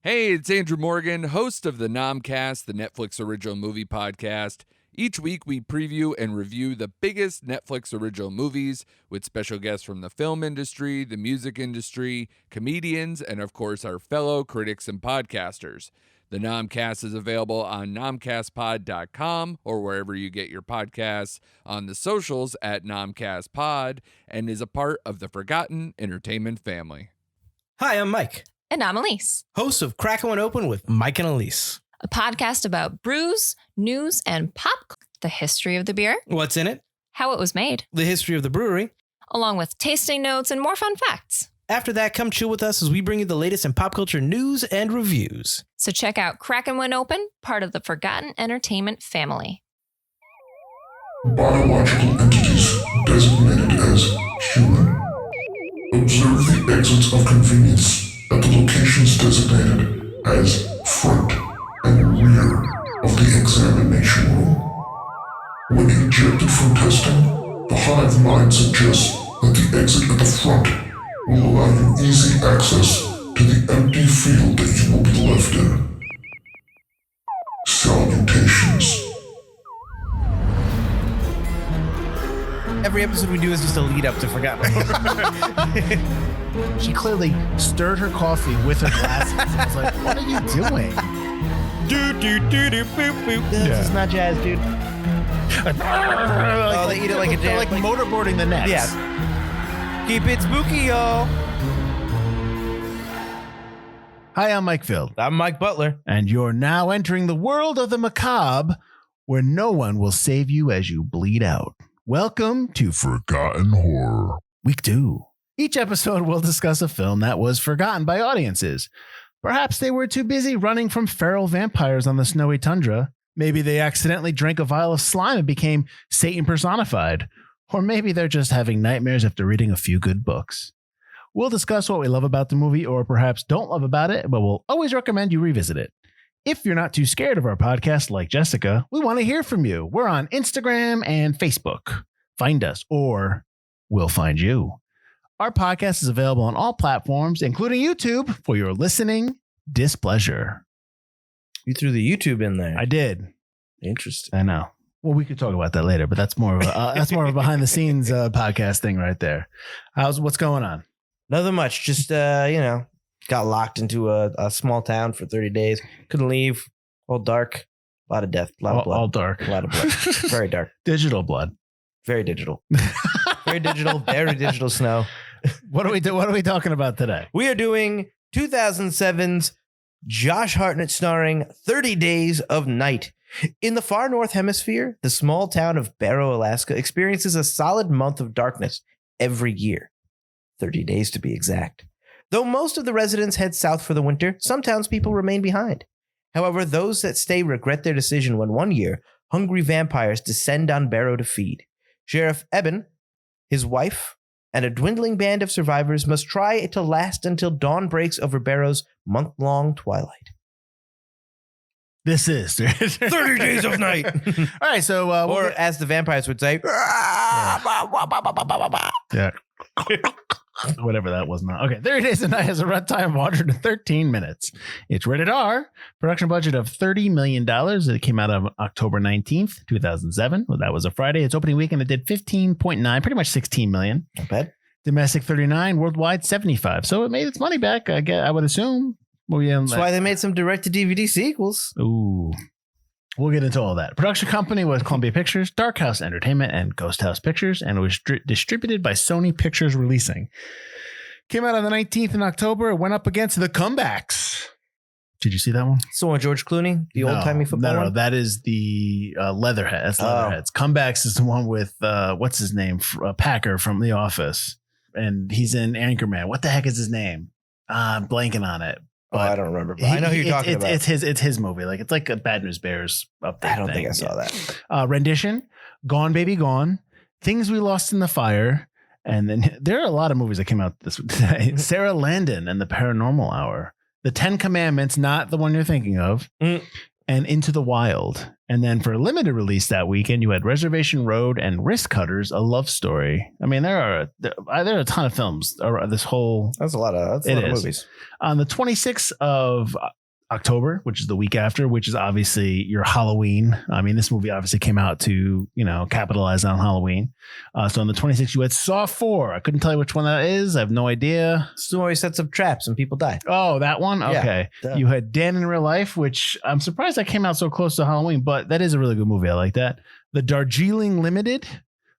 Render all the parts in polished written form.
Hey, it's Andrew Morgan, host of the Nomcast, the Netflix original movie podcast. Each week we preview and review the biggest Netflix original movies with special guests from the film industry, the music industry, comedians, and of course our fellow critics and podcasters. The Nomcast is available on nomcastpod.com or wherever you get your podcasts, on the socials at nomcastpod, and is a part of the Forgotten Entertainment family. Hi, I'm Mike. And I'm Elise, Hosts of Crackin' One Open with Mike and Elise. a podcast about brews, news, and pop, the history of the beer, What's in it? how it was made, The history of the brewery. along with tasting notes and more fun facts. After that, come chill with us as we bring you the latest in pop culture news and reviews. So check out Crackin' One Open, part of the Forgotten Entertainment family. Biological entities designated as human. Observe the exits of convenience at the locations designated as front and rear of the examination room. When ejected from testing, the hive mind suggests that the exit at the front will allow you easy access to the empty field that you will be left in. Salutations. Every episode we do is just a lead up to Forgotten. She clearly stirred her coffee with her glasses. I was like, what are you doing? This is not jazz, dude. They eat it like a They're jam. like motorboarding the next. Yeah. Keep it spooky, y'all. Hi, I'm Mike Field, I'm Mike Butler. and you're now entering the world of the macabre, where no one will save you as you bleed out. Welcome to Forgotten Horror. Week 2. Each episode will discuss a film that was forgotten by audiences. Perhaps they were too busy running from feral vampires on the snowy tundra. Maybe they accidentally drank a vial of slime and became Satan personified. Or maybe they're just having nightmares after reading a few good books. We'll discuss what we love about the movie or perhaps don't love about it, but we'll always recommend you revisit it. If you're not too scared of our podcast like Jessica, we want to hear from you. We're on Instagram and Facebook. Find us or we'll find you. Our podcast is available on all platforms, including YouTube, for your listening displeasure. You threw the YouTube in there. I did. Interesting. I know. Well, we could talk about that later, but that's more of a behind the scenes podcast thing right there. What's going on? Nothing much. Just, got locked into a small town for 30 days. Couldn't leave. All dark. A lot of death. A lot of blood. All dark. A lot of blood. Very dark. Digital blood. Very digital. Very digital. Very digital snow. What are we talking about today? We are doing 2007's Josh Hartnett starring 30 Days of Night. In the far north hemisphere, the small town of Barrow, Alaska experiences a solid month of darkness every year. 30 days to be exact. Though most of the residents head south for the winter, some townspeople remain behind. However, those that stay regret their decision when one year, hungry vampires descend on Barrow to feed. Sheriff Eben, his wife, and a dwindling band of survivors must try to last until dawn breaks over Barrow's month-long twilight. This is 30 Days of Night! All right, so Or as the vampires would say, yeah. Whatever that was not. Okay, 30 Days of Night has a runtime of 113 minutes. It's rated R. Production budget of $30 million. It came out on October 19th, 2007. Well, that was a Friday. Its opening weekend, it did 15.9, pretty much 16 million. Not bad. Domestic 39, worldwide 75. So it made its money back, I would assume. Well, yeah, That's why they made some direct-to-DVD sequels. Ooh. We'll get into all that. Production company was Columbia Pictures, Dark House Entertainment, and Ghost House Pictures, and it was distributed by Sony Pictures Releasing. Came out on the 19th in October. It went up against The Comebacks. Did you see that one? So on George Clooney, the old-timey football No, one? that is the Leatherhead. That's Leatherheads. Comebacks is the one with, what's his name? Packer from The Office. And he's in Anchorman. What the heck is his name? I'm blanking on it. I don't remember. But I know who you're talking about. It's his movie. Like it's like a Bad News Bears update. I don't think I saw that. Rendition, Gone Baby Gone, Things We Lost in the Fire, and then there are a lot of movies that came out this today. Sarah Landon and the Paranormal Hour, The 10 Commandments, not the one you're thinking of. and Into the Wild. And then for a limited release that weekend, you had Reservation Road and Wrist Cutters, a love story. I mean, there are a ton of films. That's a lot of movies. On the 26th of October, which is the week after, which is obviously your Halloween. I mean, this movie obviously came out to, capitalize on Halloween. So on the 26th, you had Saw 4. I couldn't tell you which one that is. I have no idea. Saw always sets up traps and people die. Oh, that one? Okay. Yeah, you had Dan in Real Life, which I'm surprised that came out so close to Halloween, but that is a really good movie. I like that. The Darjeeling Limited.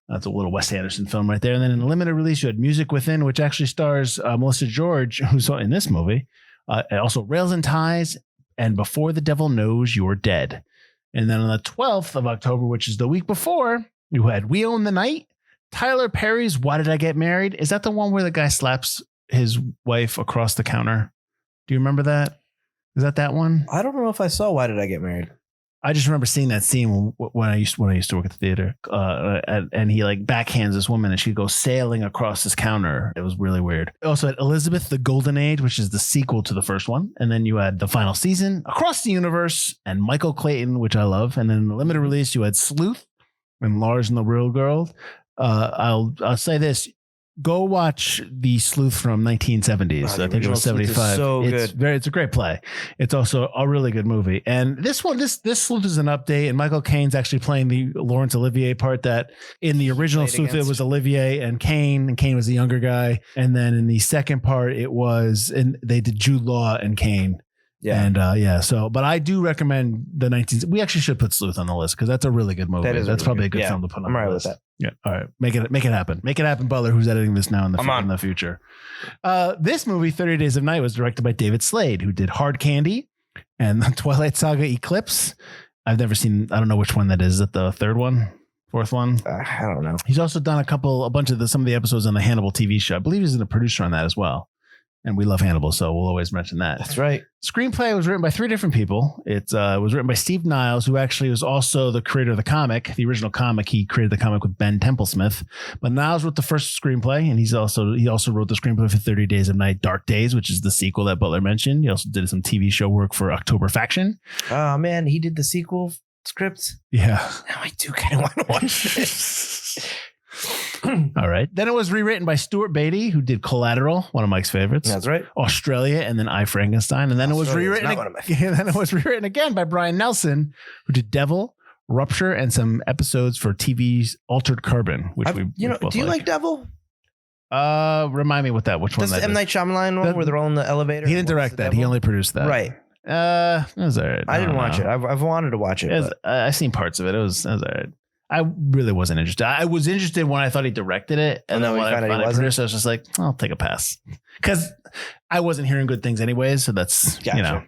That's a little Wes Anderson film right there. And then in the limited release, you had Music Within, which actually stars Melissa George, who's in this movie. And also Rails and Ties and Before the Devil Knows You're Dead. And then on the 12th of October, which is the week before, you had We Own the Night, Tyler Perry's Why Did I Get Married? Is that the one where the guy slaps his wife across the counter? Do you remember that? Is that one? I don't know if I saw Why Did I Get Married? I just remember seeing that scene when I used to work at the theater, and he like backhands this woman and she goes sailing across this counter. It was really weird. Also had Elizabeth, the Golden Age, which is the sequel to the first one. And then you had The Final Season, Across the Universe, and Michael Clayton, which I love. And then in the limited release, you had Sleuth and Lars and the Real Girl. I'll say this. Go watch the Sleuth from 1970s. I think it was 75. So good. It's a great play. It's also a really good movie. And this Sleuth is an update. And Michael Caine's actually playing the Laurence Olivier part that in the original Sleuth, it was Olivier and Caine was the younger guy. And then in the second part, they did Jude Law and Caine. Yeah. And but I do recommend the 19th. We actually should put Sleuth on the list because that's a really good movie. That's probably a good film to put on the list. With that. Yeah. All right. Make it happen. Make it happen, Butler, who's editing this now in the future. This movie, 30 Days of Night, was directed by David Slade, who did Hard Candy and the Twilight Saga Eclipse. I've never seen, I don't know which one that is. Is it the third one? Fourth one? I don't know. He's also done a bunch of some of the episodes on the Hannibal TV show. I believe he's a producer on that as well. And we love Hannibal, so we'll always mention that. That's right. Screenplay was written by 3 different people. It was written by Steve Niles, who actually was also the creator of the comic, the original comic. He created the comic with Ben Templesmith. But Niles wrote the first screenplay, and he also wrote the screenplay for 30 Days of Night, Dark Days, which is the sequel that Butler mentioned. He also did some TV show work for October Faction. Oh, man, he did the sequel script? Yeah. Now I do kind of want to watch this. All right. Then it was rewritten by Stuart Beatty, who did Collateral, one of Mike's favorites. That's right. Australia, and then I, Frankenstein. And then it was rewritten again by Brian Nelson, who did Devil, Rupture, and some episodes for TV's Altered Carbon, which do you like Devil? Remind me which one that is. M. Night Shyamalan one where they're all in the elevator? He didn't direct that. He only produced that. Right. It was all right. I didn't watch it. I've wanted to watch it. I've seen parts of it. It was all right. I really wasn't interested. I was interested when I thought he directed it. And then when I found out he produced it, I was just like, I'll take a pass. Because I wasn't hearing good things anyways. So that's, gotcha.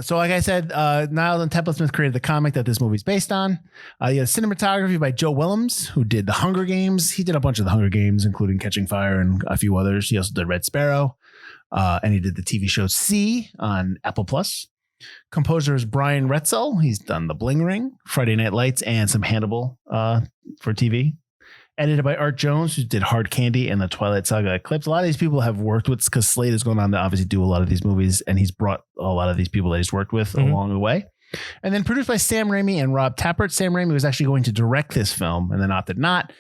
So like I said, Niles and Templesmith created the comic that this movie's based on. You had cinematography by Joe Willems, who did The Hunger Games. He did a bunch of The Hunger Games, including Catching Fire and a few others. He also did Red Sparrow. And he did the TV show C on Apple Plus. Composer is Brian Retzel. He's done The Bling Ring, Friday Night Lights, and some Hannibal for TV. Edited by Art Jones, who did Hard Candy and the Twilight Saga Eclipse. A lot of these people have worked with, because Slade is going on to obviously do a lot of these movies, and he's brought a lot of these people that he's worked with along the way. And then produced by Sam Raimi and Rob Tappert. Sam Raimi was actually going to direct this film and then opted not.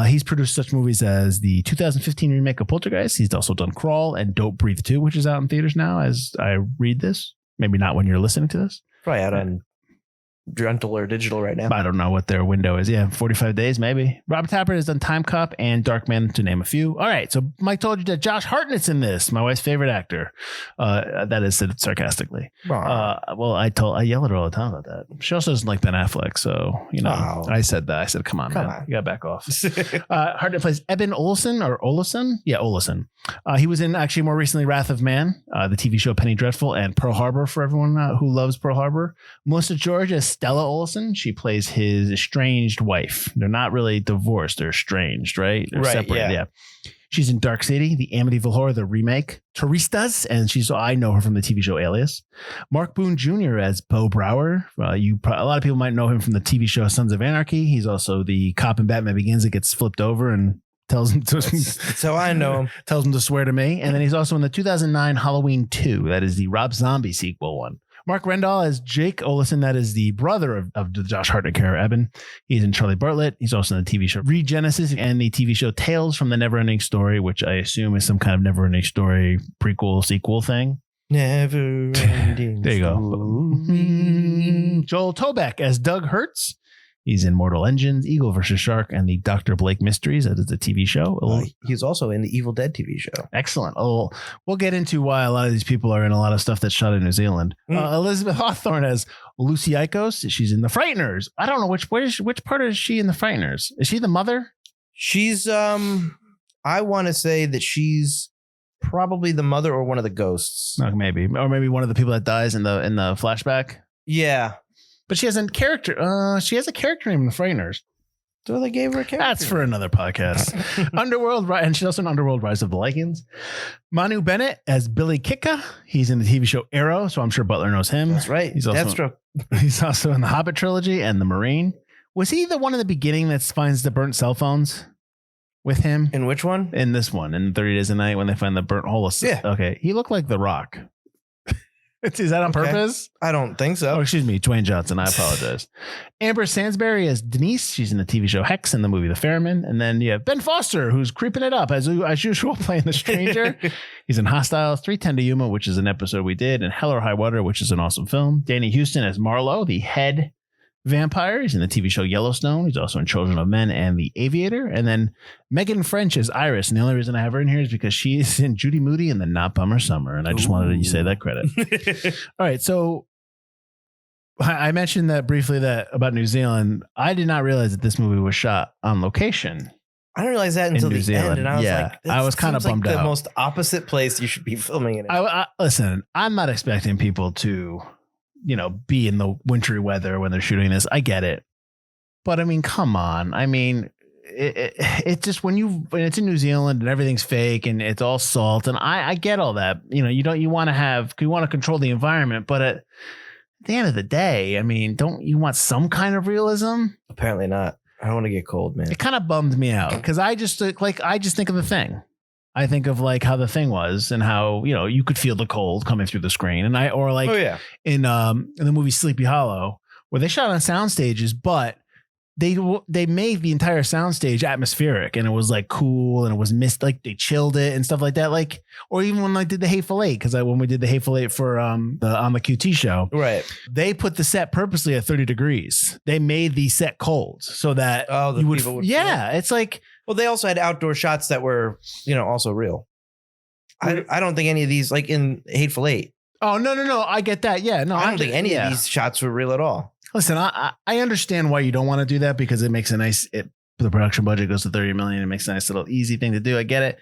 He's produced such movies as the 2015 remake of Poltergeist. He's also done Crawl and Don't Breathe 2, which is out in theaters now as I read this. Maybe not when you're listening to this. Probably out on rental or digital right now. I don't know what their window is. Yeah, 45 days maybe. Rob Tappert has done Time Cop and Darkman, to name a few. All right, so Mike told you that Josh Hartnett's in this, my wife's favorite actor. That is said sarcastically. Well, I yell at her all the time about that. She also doesn't like Ben Affleck, so I said that. I said, come on, man. You got to back off. Hartnett plays Eben Olsen or Olesen. Yeah, Olesen. He was in actually more recently Wrath of Man, the TV show Penny Dreadful, and Pearl Harbor for everyone who loves Pearl Harbor. Melissa George as Stella Olsen. She plays his estranged wife. They're not really divorced. They're estranged, right? They're separated. Yeah. She's in Dark City, the Amityville Horror, the remake. Turistas, and I know her from the TV show Alias. Mark Boone Jr. as Bo Brower. A lot of people might know him from the TV show Sons of Anarchy. He's also the cop in Batman Begins that gets flipped over and tells him to. That's how I know him. Tells him to swear to me. And then he's also in the 2009 Halloween 2. That is the Rob Zombie sequel one, Mark Rendall as Jake Olison. That is the brother of the Josh Hartnett character, Eben. He's in Charlie Bartlett. He's also in the TV show Regenesis and the TV show Tales from the Neverending Story, which I assume is some kind of Neverending Story prequel, sequel thing. Never ending. There you go. Joel Toback as Doug Hertz. He's in Mortal Engines, Eagle vs. Shark, and the Dr. Blake Mysteries. That is the TV show. He's also in the Evil Dead TV show. Excellent. We'll get into why a lot of these people are in a lot of stuff that's shot in New Zealand. Elizabeth Hawthorne as Lucy Icos. She's in The Frighteners. I don't know which part is she in The Frighteners? Is she the mother? She's I want to say that she's probably the mother or one of the ghosts. Maybe one of the people that dies in the flashback. Yeah. But she has a character. She has a character name in The Frighteners. So they gave her a character. That's for another podcast. Underworld, and she's also in Underworld: Rise of the Lycans. Manu Bennett as Billy Kicka. He's in the TV show Arrow, so I'm sure Butler knows him. That's right. He's also in the Hobbit trilogy and the Marine. Was he the one in the beginning that finds the burnt cell phones with him? In which one? In this one, in 30 Days a Night, when they find the burnt hole. Yeah. Okay. He looked like The Rock. Is that on purpose? I don't think so. Oh, excuse me. Dwayne Johnson. I apologize. Amber Sansbury as Denise. She's in the TV show Hex and the movie The Ferryman. And then you have Ben Foster, who's creeping it up as usual, playing the stranger. He's in Hostiles, 310 to Yuma, which is an episode we did, and Hell or High Water, which is an awesome film. Danny Houston as Marlowe, the head vampire. He's in the TV show Yellowstone. He's also in Children of Men and The Aviator. And then Megan French as Iris. And the only reason I have her in here is because she is in Judy Moody and the Not Bummer Summer. And I just wanted to say that credit. All right. So I mentioned that briefly about New Zealand. I did not realize that this movie was shot on location. I didn't realize that until the end. And I was like, I was kind of bummed out. The most opposite place you should be filming it. Listen, I'm not expecting people to, be in the wintry weather when they're shooting this. I get it. But I mean, come on. I mean, it just when it's in New Zealand and everything's fake and it's all salt, and I get all that. You want to control the environment, but at the end of the day, I mean, don't you want some kind of realism? Apparently not. I don't want to get cold, man. It kind of bummed me out because I just think of The Thing. I think of like how The Thing was and how, you could feel the cold coming through the screen. And in the movie Sleepy Hollow, where they shot on sound stages, but they made the entire soundstage atmospheric, and it was like cool, and it was like they chilled it and stuff like that. Like, or even when I did the Hateful Eight, because when we did the Hateful Eight for on the QT show, right? They put the set purposely at 30 degrees. They made the set cold so that you would. Yeah, it's like. Well, they also had outdoor shots that were, also real. I don't think any of these, like in Hateful Eight. Oh, no. I get that. Yeah, no, I don't think any of these shots were real at all. Listen, I understand why you don't want to do that, because it makes the production budget goes to $30 million. It makes a nice little easy thing to do. I get it.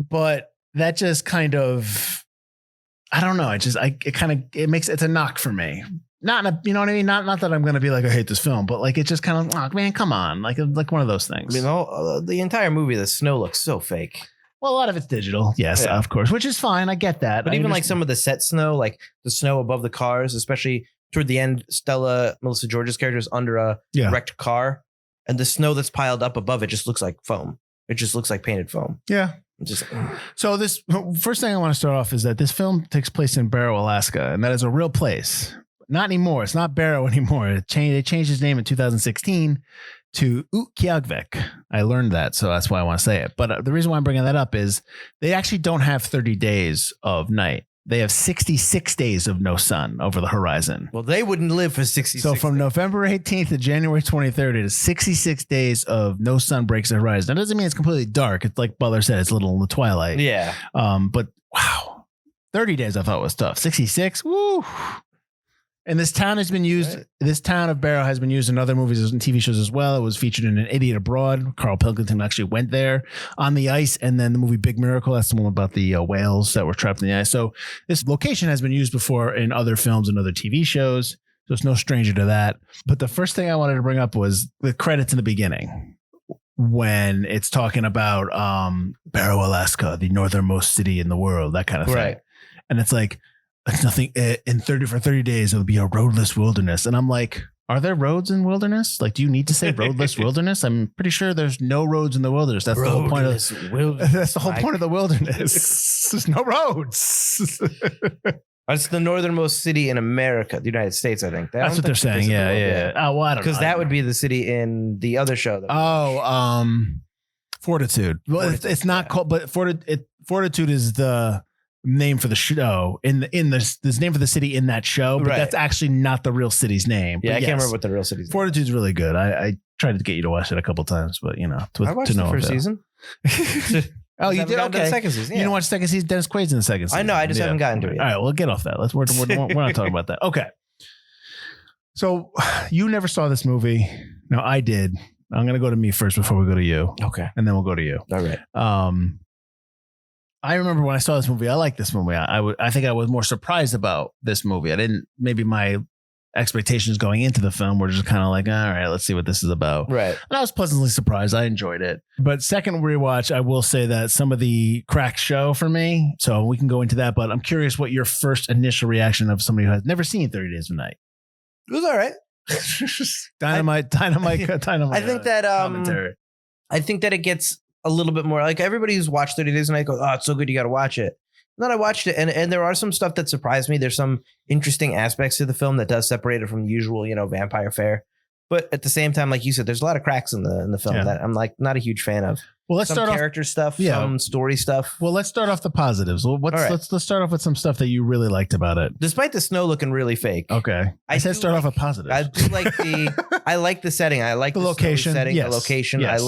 But that just kind of, I don't know. It's a knock for me. Not, you know what I mean? Not that I'm going to be like, I hate this film, but like, it's just kind of, oh man, come on. Like one of those things. I mean, the entire movie, the snow looks so fake. Well, a lot of it's digital. Yes, of course, which is fine. I get that. But even like some of the set snow, like the snow above the cars, especially toward the end, Melissa George's character is under a wrecked car, and the snow that's piled up above it just looks like foam. It just looks like painted foam. Yeah. So this first thing I want to start off is that this film takes place in Barrow, Alaska, and that is a real place. Not anymore. It's not Barrow anymore. They changed his name in 2016 to Utqiagvik. I learned that, so that's why I want to say it. But the reason why I'm bringing that up is they actually don't have 30 days of night. They have 66 days of no sun over the horizon. Well, they wouldn't live for 66 So from November 18th to January 23rd, it is 66 days of no sun breaks the horizon. That doesn't mean it's completely dark. It's like Butler said, it's a little in the twilight. Yeah. But wow, 30 days I thought was tough. 66, woo. And this town has been used. Right. This town of Barrow has been used in other movies and TV shows as well. It was featured in An Idiot Abroad. Carl Pilkington actually went there on the ice, and then the movie Big Miracle. That's the one about the whales that were trapped in the ice. So this location has been used before in other films and other TV shows. So it's no stranger to that. But the first thing I wanted to bring up was the credits in the beginning when it's talking about Barrow, Alaska, the northernmost city in the world, that kind of thing. Right. And it's like, it's nothing for 30 days. It'll be a roadless wilderness. And I'm like, are there roads in wilderness? Like, do you need to say roadless wilderness? I'm pretty sure there's no roads in the wilderness. That's the whole point of wilderness. That's the whole point of the wilderness. There's no roads. It's the northernmost city in America, the United States, I think. That's what they're saying. Yeah. Oh, well, I don't know. Because that would be the city in the other show. Fortitude. Well, it's not called, but Fortitude is the name for the show there's name for the city in that show, but that's actually not the real city's name. Yeah, but I can't remember what the real city's name. Fortitude's really good. I tried to get you to watch it a couple times, but I watched the first season. Oh, you did? Okay. The second season. Yeah. You didn't watch the second season? Dennis Quaid's in the second season. I know. I just haven't gotten to it yet. All right, we'll get off that. We're not talking about that. Okay. So you never saw this movie. No, I did. I'm going to go to me first before we go to you. Okay. And then we'll go to you. All right. I remember when I saw this movie, I liked this movie. I think I was more surprised about this movie. Maybe my expectations going into the film were just kind of like, all right, let's see what this is about. Right. And I was pleasantly surprised. I enjoyed it. But second rewatch, I will say that some of the cracks show for me. So we can go into that. But I'm curious what your first initial reaction of somebody who has never seen 30 Days of Night. It was all right. Dynamite. I think that commentary. I think that it gets a little bit more like everybody who's watched 30 Days of Night goes, oh, it's so good, you got to watch it. And then I watched it, and there are some stuff that surprised me. There's some interesting aspects to the film that does separate it from the usual, vampire fare. But at the same time, like you said, there's a lot of cracks in the film that I'm like not a huge fan of. Well, let's start off character stuff, some story stuff. Well, let's start off the positives. Let's start off with some stuff that you really liked about it. Despite the snow looking really fake. Okay. I said start off with positives. I do like I like the setting. I like the location setting, yes. the location. Yes.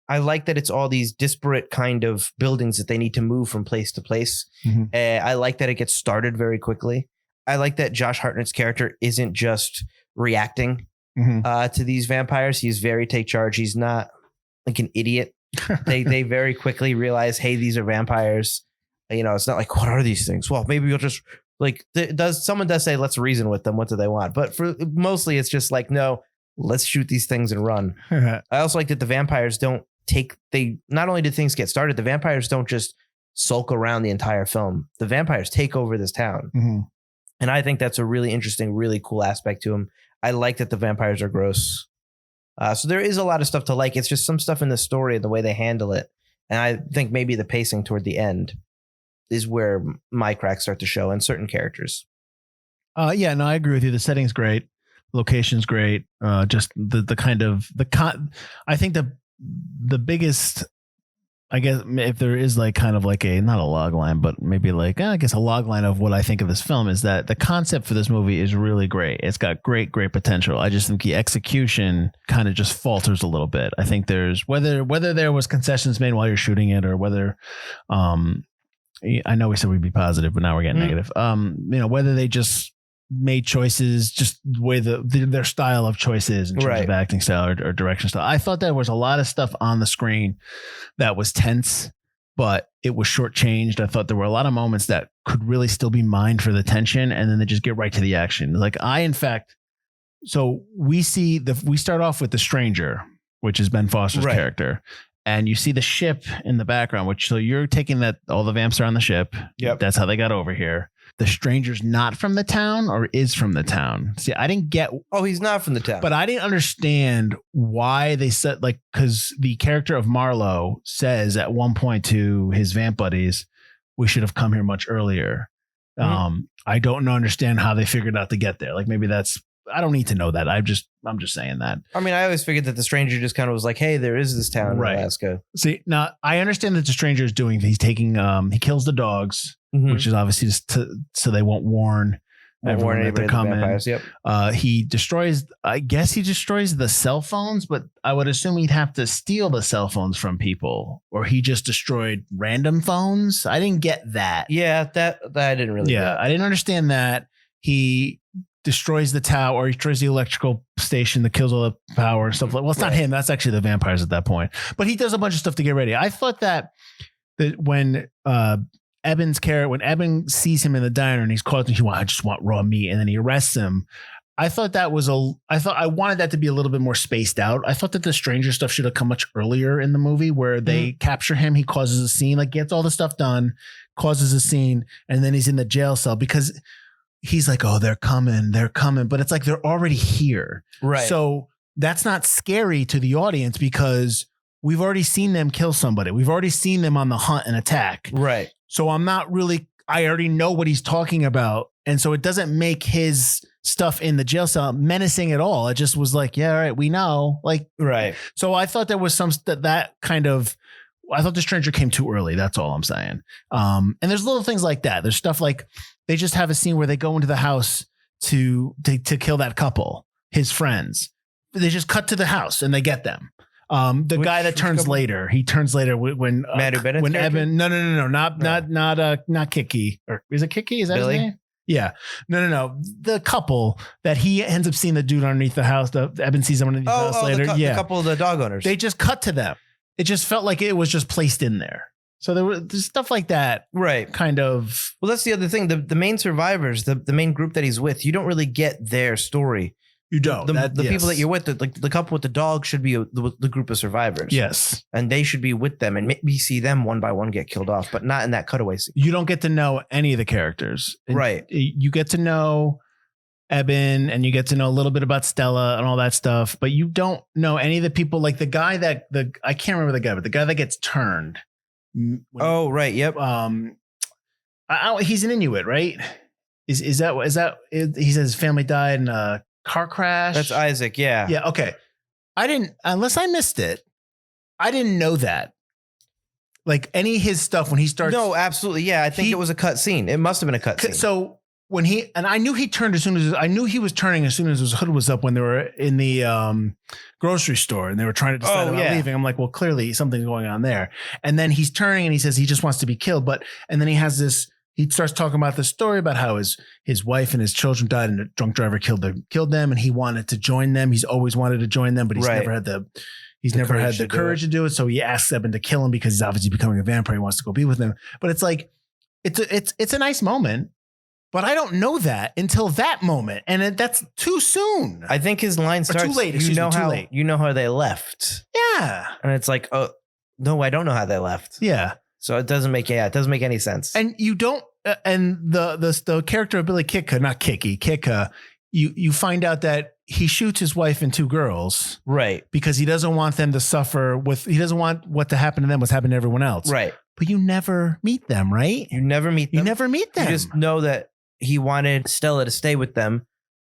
I like that it's all these disparate kind of buildings that they need to move from place to place. Mm-hmm. I like that it gets started very quickly. I like that Josh Hartnett's character isn't just reacting to these vampires. He's very take charge. He's not like an idiot. They very quickly realize, hey, these are vampires. It's not like, what are these things? Well, maybe you'll just someone does say, let's reason with them. What do they want? But for mostly it's just like, no, let's shoot these things and run. I also like that the vampires not only did things get started, the vampires don't just sulk around the entire film. The vampires take over this town. Mm-hmm. And I think that's a really interesting, really cool aspect to them. I like that the vampires are gross. So there is a lot of stuff to like. It's just some stuff in the story and the way they handle it. And I think maybe the pacing toward the end is where my cracks start to show in certain characters. I agree with you. The setting's great. Location's great. Just I think the biggest, I guess, if there is like kind of like not a log line, but maybe like, I guess a log line of what I think of this film is that the concept for this movie is really great. It's got great potential. I just think the execution kind of just falters a little bit. I think there's whether there was concessions made while you're shooting it or whether, I know we said we'd be positive, but now we're getting negative. Whether they just made choices, just the way their style of choices in terms of acting style or direction style. I thought there was a lot of stuff on the screen that was tense, but it was shortchanged. I thought there were a lot of moments that could really still be mined for the tension, and then they just get right to the action. So we start off with the stranger, which is Ben Foster's character. And you see the ship in the background, so you're taking that all the vamps are on the ship. Yep. That's how they got over here. The stranger's not from the town or is from the town. See, I didn't get. Oh, he's not from the town. But I didn't understand why they said, because the character of Marlowe says at one point to his vamp buddies, we should have come here much earlier. Mm-hmm. I don't understand how they figured out to get there. Maybe I don't need to know that. I'm just saying that. I mean, I always figured that the stranger just kind of was like, hey, there is this town in Alaska. See, now I understand that the stranger is doing, he's taking, he kills the dogs, which is obviously just so they won't warn everyone that they're coming. He destroys the cell phones, but I would assume he'd have to steal the cell phones from people, or he just destroyed random phones. I didn't get that. Yeah, that I didn't really get. I didn't understand that. He destroys the tower, or he destroys the electrical station that kills all the power and stuff like. Well, it's not him. That's actually the vampires at that point. But he does a bunch of stuff to get ready. I thought that when when Eben sees him in the diner and he's called, I just want raw meat, and then he arrests him. I thought I wanted that to be a little bit more spaced out. I thought that the stranger stuff should have come much earlier in the movie, where they capture him, he causes a scene, gets all the stuff done, causes a scene, and then he's in the jail cell because he's like, oh, they're coming. But it's like, they're already here. Right. So that's not scary to the audience because we've already seen them kill somebody. We've already seen them on the hunt and attack. Right. So I'm not really I already know what he's talking about. And so it doesn't make his stuff in the jail cell menacing at all. It just was like, yeah, all right, we know. Like, Right. so I thought there was some that kind of, I thought the stranger came too early. That's all I'm saying. And there's little things like that. There's stuff like they just have a scene where they go into the house to kill that couple, his friends. They just cut to the house and they get them. The guy that turns couple? later, he turns later when Manu Bennett's when character? Evan, no, not Kiki, or is it Kiki? Is that Billy? his name? Yeah, no. The couple that he ends up seeing the dude underneath the house. Evan sees him underneath the house later. The couple of the dog owners. They just cut to them. It just felt like it was just placed in there. So there's stuff like that. Right. Kind of. Well, that's the other thing. The main survivors, the main group that he's with, you don't really get their story. You don't. The people that you're with, the couple with the dog should be the group of survivors. Yes. And they should be with them and maybe see them one by one get killed off, but not in that cutaway scene. You don't get to know any of the characters. Right. You get to know Eben and you get to know a little bit about Stella and all that stuff, but you don't know any of the people, like the guy I can't remember the guy, but the guy that gets turned. Oh, right. Yep. He's an Inuit, right? Is that he says his family died in a car crash? That's Isaac. Yeah. Yeah. Okay. Unless I missed it, I didn't know that. Like any of his stuff when he starts. No, absolutely. Yeah. I think it was a cut scene. It must have been a cut scene. So when I knew he turned I knew he was turning as soon as his hood was up when they were in the grocery store and they were trying to decide about leaving. I'm like, well, clearly something's going on there. And then he's turning and he says he just wants to be killed. And then he starts talking about the story about how his wife and his children died and a drunk driver killed them and he wanted to join them. He's always wanted to join them, but he's never had the courage to do it. So he asks Eben to kill him because he's obviously becoming a vampire. He wants to go be with them. But it's like, it's a nice moment. But I don't know that until that moment, and that's too soon. I think his line starts. Too late. You know how they left. Yeah, and it's like, oh no, I don't know how they left. Yeah, so it doesn't make any sense. And you don't. And the character of Billy Kitka, not Kitka, you find out that he shoots his wife and two girls, right? Because he doesn't want them to suffer he doesn't want what to happen to them what's happened to everyone else, right? But you never meet them, right? You never meet them. You just know that he wanted Stella to stay with them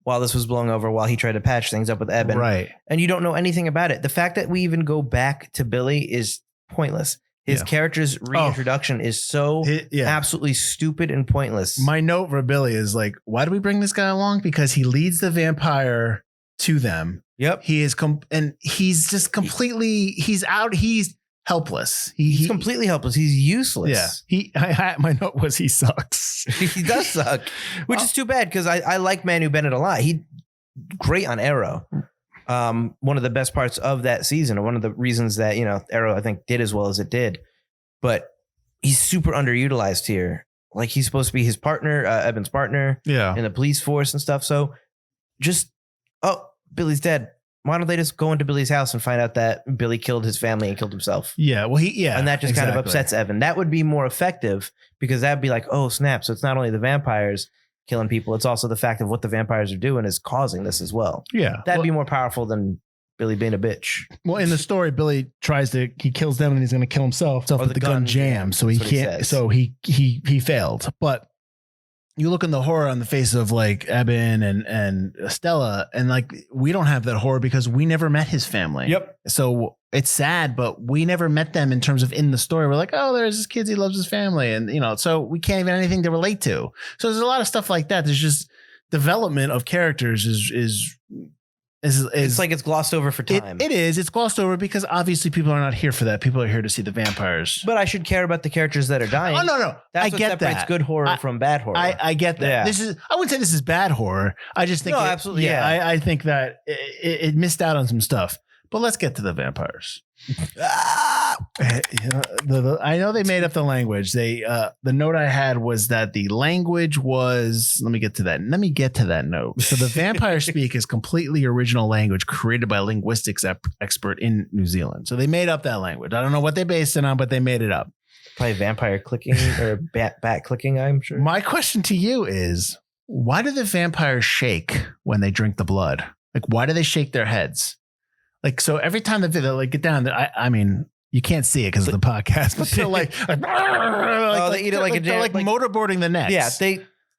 while this was blowing over, while he tried to patch things up with Eben. Right. And you don't know anything about it. The fact that we even go back to Billy is pointless. His character's reintroduction is so absolutely stupid and pointless. My note for Billy is like, why do we bring this guy along? Because he leads the vampire to them. Yep. He is and he's just completely, he's helpless. He's completely helpless. He's useless. Yeah. My note was he sucks. He does suck, which is too bad because I like Manu Bennett a lot. He great on Arrow. One of the best parts of that season, or one of the reasons that, Arrow, I think, did as well as it did. But he's super underutilized here. Like, he's supposed to be his partner, Eben's partner, in the police force and stuff. So Billy's dead. Why don't they just go into Billy's house and find out that Billy killed his family and killed himself? Yeah, well, and that just kind of upsets Evan. That would be more effective because that'd be like, oh snap! So it's not only the vampires killing people; it's also the fact of what the vampires are doing is causing this as well. Yeah, that'd be more powerful than Billy being a bitch. Well, in the story, Billy he kills them and he's going to kill himself. So the gun jams, so he can't. So he failed, but. You look in the horror on the face of like Eben and Stella, and like we don't have that horror because we never met his family. Yep. So it's sad, but we never met them in terms of in the story. We're like, oh, there's his kids. He loves his family. And, so we can't even have anything to relate to. So there's a lot of stuff like that. There's just development of characters is it's like it's glossed over for time. It is. It's glossed over because obviously people are not here for that. People are here to see the vampires. But I should care about the characters that are dying. Oh, no. That's I what get separates that. good horror from bad horror. I get that. Yeah. I wouldn't say this is bad horror. I just think absolutely. Yeah. I think that it missed out on some stuff. But let's get to the vampires. I know they made up the language. The note I had was that the language was. Let me get to that note. So the vampire speak is completely original language created by a linguistics expert in New Zealand. So they made up that language. I don't know what they based it on, but they made it up. Probably vampire clicking or bat clicking, I'm sure. My question to you is, why do the vampires shake when they drink the blood? Like, why do they shake their heads? Like, so every time that they like get down, I mean, You can't see it because of the podcast, but they're like they eat it like a they're like motorboarding the necks. Yeah,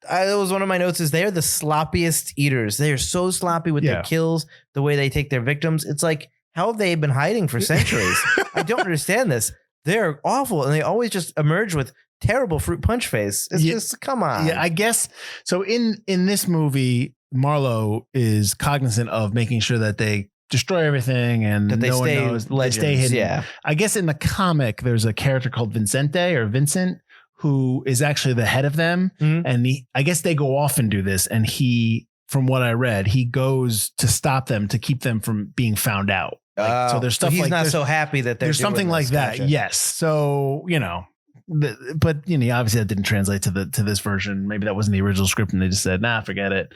that was one of my notes. Is they are the sloppiest eaters. They are so sloppy with their kills, the way they take their victims. It's like, how have they been hiding for centuries? I don't understand this. They're awful, and they always just emerge with terrible fruit punch face. It's just, come on. Yeah, I guess so. In this movie, Marlowe is cognizant of making sure that they destroy everything and that no one knows. They stay hidden. Yeah. I guess in the comic, there's a character called Vincent, who is actually the head of them. Mm-hmm. And I guess they go off and do this. And he, from what I read, he goes to stop them to keep them from being found out. Like, so there's stuff he's like not so happy that there's something like that. Gotcha. Yes. So, but obviously that didn't translate to this version. Maybe that wasn't the original script and they just said, nah, forget it.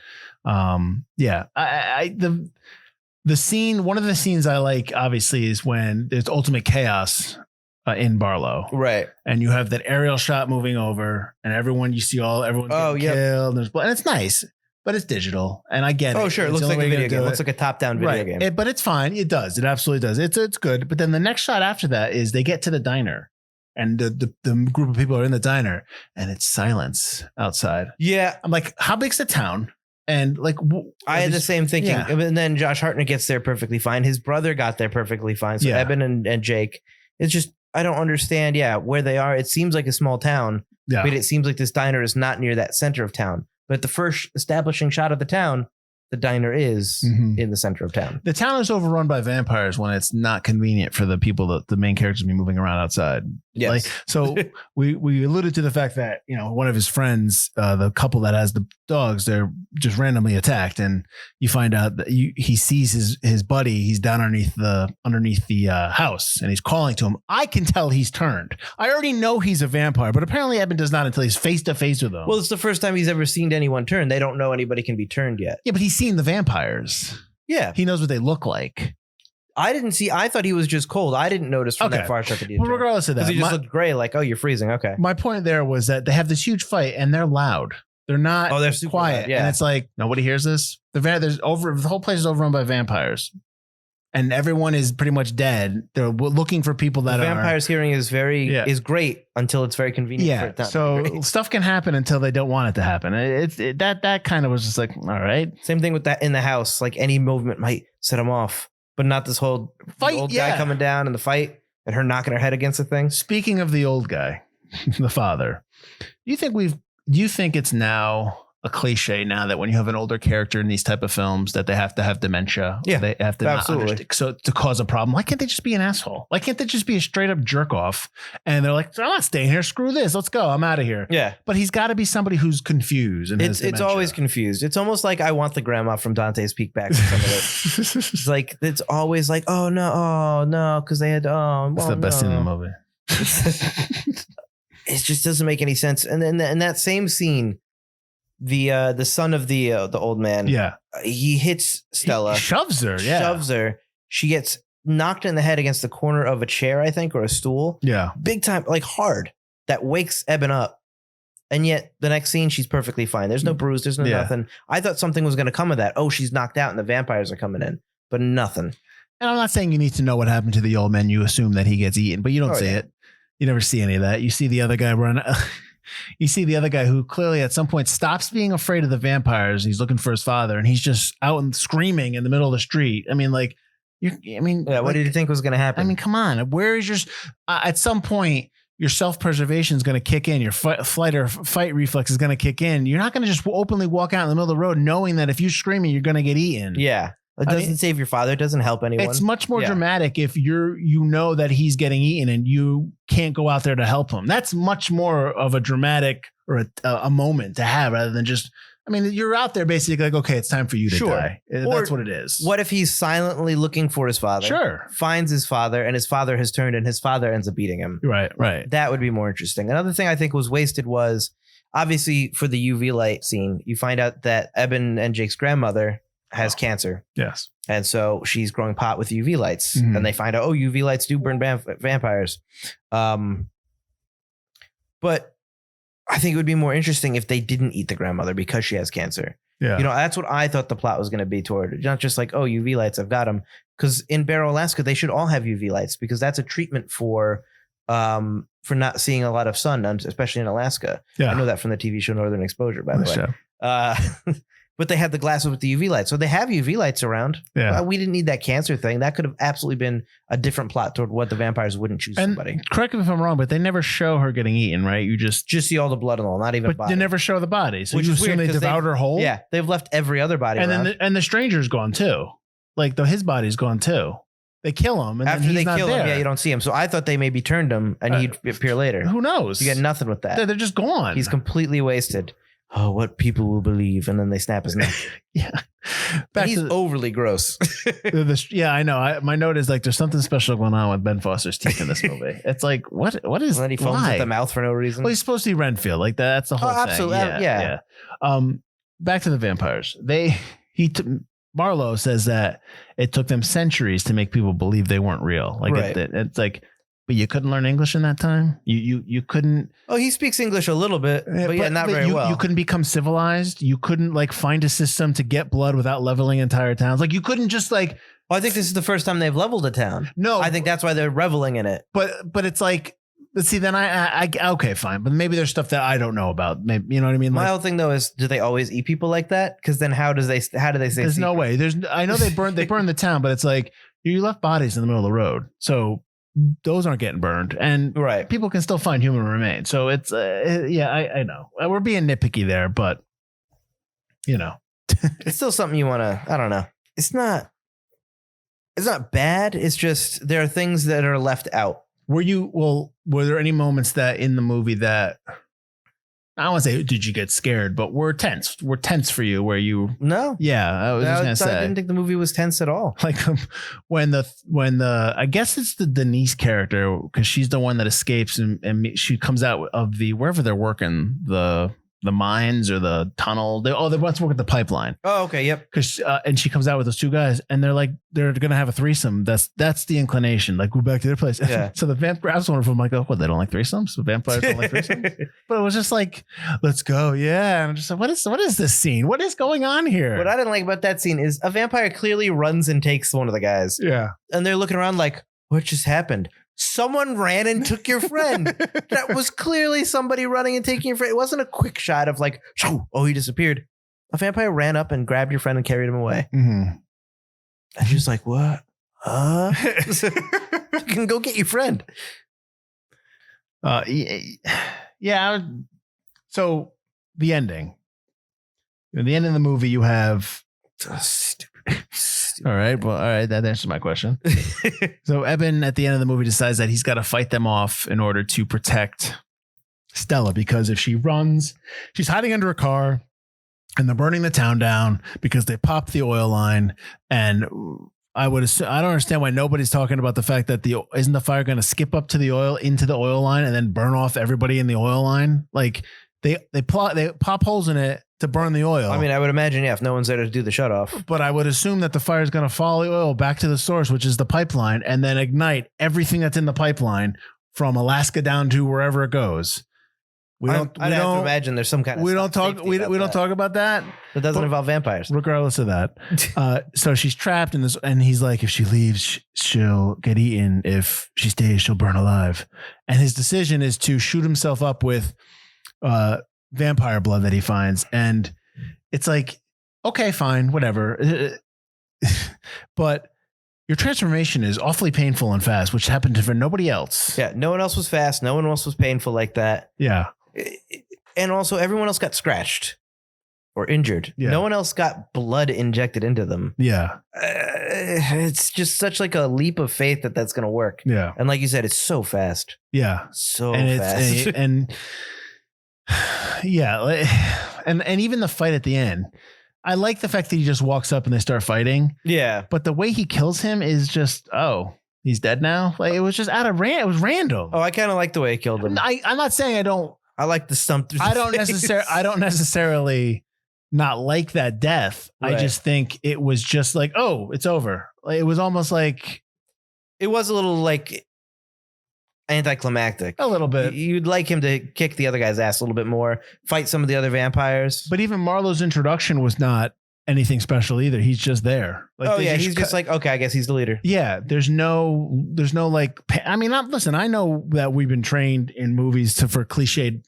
The scene, one of the scenes I like, obviously, is when there's ultimate chaos in Barlow. Right. And you have that aerial shot moving over and everyone's getting killed. And it's nice, but it's digital. And I get it. Oh, sure. It looks like a video game. It looks like a top-down video game. But it's fine. It does. It absolutely does. It's good. But then the next shot after that is they get to the diner. And the group of people are in the diner and it's silence outside. Yeah. I'm like, how big's the town? And like, I had the same thinking. Yeah. And then Josh Hartnett gets there perfectly fine. His brother got there perfectly fine. So Eben and Jake, it's just, I don't understand. Yeah. Where they are. It seems like a small town, but it seems like this diner is not near that center of town. But the first establishing shot of the town, the diner is in the center of town. The town is overrun by vampires when it's not convenient for the people that the main characters be moving around outside. Yes. So we alluded to the fact that, one of his friends, the couple that has the dogs, they're just randomly attacked. And you find out that he sees his buddy. He's down underneath the house and he's calling to him. I can tell he's turned. I already know he's a vampire, but apparently Eben does not until he's face to face with him. Well, it's the first time he's ever seen anyone turn. They don't know anybody can be turned yet. Yeah, but he's seen the vampires. Yeah. He knows what they look like. I thought he was just cold. I didn't notice from that far shot that he Well, regardless of that, because he just looked gray, like, oh, you're freezing. Okay. My point there was that they have this huge fight and they're loud. They're not they're super quiet. loud, yeah. And it's like, nobody hears this. The whole place is overrun by vampires. And everyone is pretty much dead. They're looking for people that vampires hearing is is great until it's very convenient for it not to be great. Stuff can happen until they don't want it to happen. That kind of was just like, all right. Same thing with that in the house. Like any movement might set them off, but not this whole fight. Old guy coming down in the fight and her knocking her head against the thing. Speaking of the old guy, the father, do you think it's now a cliche now that when you have an older character in these type of films that they have to have dementia? Yeah, they have to absolutely. So to cause a problem, why can't they just be an asshole? Why can't they just be a straight up jerk off? And they're like, I'm not staying here. Screw this. Let's go. I'm out of here. Yeah. But he's got to be somebody who's confused. And it's always confused. It's almost like I want the grandma from Dante's Peak back. Some of it. It's like, it's always like, oh no. Cause they had, it's the best scene in the movie. It just doesn't make any sense. And then in that same scene, the son of the old man, he hits Stella, he shoves her. She gets knocked in the head against the corner of a chair, I think, or a stool. Yeah, big time, like hard. That wakes Eben up, and yet the next scene she's perfectly fine. There's no bruise. There's no nothing. I thought something was going to come of that. Oh, she's knocked out and the vampires are coming in, but nothing. And I'm not saying you need to know what happened to the old man. You assume that he gets eaten, but you don't see it. You never see any of that. You see the other guy run. You see the other guy who clearly at some point stops being afraid of the vampires. He's looking for his father and he's just out and screaming in the middle of the street. I mean, what did you think was going to happen? I mean, come on. Where is your, at some point, your self-preservation is going to kick in. Your flight or fight reflex is going to kick in. You're not going to just openly walk out in the middle of the road knowing that if you're screaming, you're going to get eaten. Yeah. It doesn't save your father. It doesn't help anyone. It's much more dramatic if you know that he's getting eaten and you can't go out there to help him. That's much more of a dramatic or a moment to have rather than just, I mean, you're out there basically like, okay, it's time for you to die. That's what it is. What if he's silently looking for his father? Sure. Finds his father and his father has turned and his father ends up beating him. Right. That would be more interesting. Another thing I think was wasted was obviously for the UV light scene, you find out that Eben and Jake's grandmother has cancer. Yes. And so she's growing pot with UV lights and they find out, UV lights do burn vampires. But I think it would be more interesting if they didn't eat the grandmother because she has cancer. Yeah. You know, that's what I thought the plot was going to be toward. Not just like, oh, UV lights, I've got them. Because in Barrow, Alaska, they should all have UV lights because that's a treatment for not seeing a lot of sun, especially in Alaska. Yeah. I know that from the TV show Northern Exposure, by the Nice way. show. But they had the glasses with the UV lights. So they have UV lights around. Yeah. We didn't need that cancer thing. That could have absolutely been a different plot toward what the vampires wouldn't choose And somebody. correct me if I'm wrong, but they never show her getting eaten, right? You just See all the blood and all, not even but body. they never show the body. So Which you is assume weird, they 'cause devoured her whole? Yeah, they've left every other body And around. then the stranger's gone too. Like his body's gone too. They kill him and After then he's they not kill there. him, yeah, you don't see him. So I thought they maybe turned him and he'd appear later. Who knows? You get nothing with that. They're just gone. He's completely wasted. Oh, what people will believe. And then they snap his neck. yeah. And Back he's to overly gross. yeah, I know. My note is like there's something special going on with Ben Foster's teeth in this movie. It's like what is And then he foams why? at the mouth for no reason. Well, he's supposed to be Renfield. Like that's the whole thing. absolutely. Yeah. Back to the vampires. Marlowe says that it took them centuries to make people believe they weren't real. Like Right. it's like, but you couldn't learn English in that time. You couldn't. Oh, he speaks English a little bit, but not very well. You couldn't become civilized. You couldn't like find a system to get blood without leveling entire towns. Like you couldn't just like. Well, I think this is the first time they've leveled a town. No, I think that's why they're reveling in it. But it's like. Let's see. Then I okay, fine. But maybe there's stuff that I don't know about. Maybe you know what I mean. My Like, whole thing though is, do they always eat people like that? Because then how do they say? there's no way. I know they burned the town, but it's like you left bodies in the middle of the road, so those aren't getting burned, and Right. people can still find human remains. So it's I know we're being nitpicky there, but you know, It's still something you want to. I don't know. It's not bad. It's just there are things that are left out. were there any moments that in the movie that I don't want to say did you get scared, but were tense for you where you No. yeah I was just gonna I say didn't think the movie was tense at all. like when the I guess it's the Denise character because she's the one that escapes and she comes out of the wherever they're working the mines or the tunnel they want to work at the pipeline Oh, okay. Yep. because and she comes out with those two guys and they're like they're gonna have a threesome that's the inclination like go back to their place Yeah. so the vampire I was wondering if I'm like oh what they don't like threesomes the vampires don't like threesomes but it was just like let's go yeah and I'm just like what is this scene what is going on here What I didn't like about that scene is a vampire clearly runs and takes one of the guys, yeah and they're looking around like, "What just happened?" Someone ran and took your friend. That was clearly somebody running and taking your friend. It wasn't a quick shot of like, oh, he disappeared. A vampire ran up and grabbed your friend and carried him away. mm-hmm. And you're just like, what? You can go get your friend. Yeah. So the ending. At the end of the movie, you have. All right. Well, all right. That answers my question. So Eben, at the end of the movie, decides that he's got to fight them off in order to protect Stella, because if she runs, she's hiding under a car and they're burning the town down because they popped the oil line. And I would assume, I don't understand why nobody's talking about the fact that isn't the fire going to skip up to the oil into the oil line and then burn off everybody in the oil line? Like they pop holes in it to burn the oil. I mean, I would imagine, yeah, if no one's there to do the shut off. But I would assume that the fire is going to follow the oil back to the source, which is the pipeline, and then ignite everything that's in the pipeline from Alaska down to wherever it goes. I'd have to imagine there's some kind of we don't talk about that. That doesn't But involve vampires. Regardless of that, so she's trapped in this, and he's like, if she leaves, she'll get eaten. If she stays, she'll burn alive. And his decision is to shoot himself up with vampire blood that he finds, and it's like, okay, fine, whatever. But your transformation is awfully painful and fast, which happened for nobody else. Yeah, no one else was fast. No one else was painful like that. Yeah. And also, everyone else got scratched or injured. Yeah. No one else got blood injected into them. Yeah. It's just such like a leap of faith that that's going to work. Yeah. And like you said, it's so fast. Yeah. So And fast. and yeah. And even the fight at the end, I like the fact that he just walks up and they start fighting. Yeah. But the way he kills him is just, oh, he's dead now. Like it was just it was random. Oh, I kind of like the way he killed him. I'm not saying I don't. I like the stump through the I don't face. necessarily not like that death. Right. I just think it was just like, oh, it's over. Like, it was almost like It was a little like anticlimactic. A little bit. You'd like him to kick the other guy's ass a little bit more, fight some of the other vampires. But even Marlowe's introduction was not anything special either. He's just there. Like, he's just like, okay, I guess he's the leader. Yeah, there's no like. I mean, listen. I know that we've been trained in movies for cliched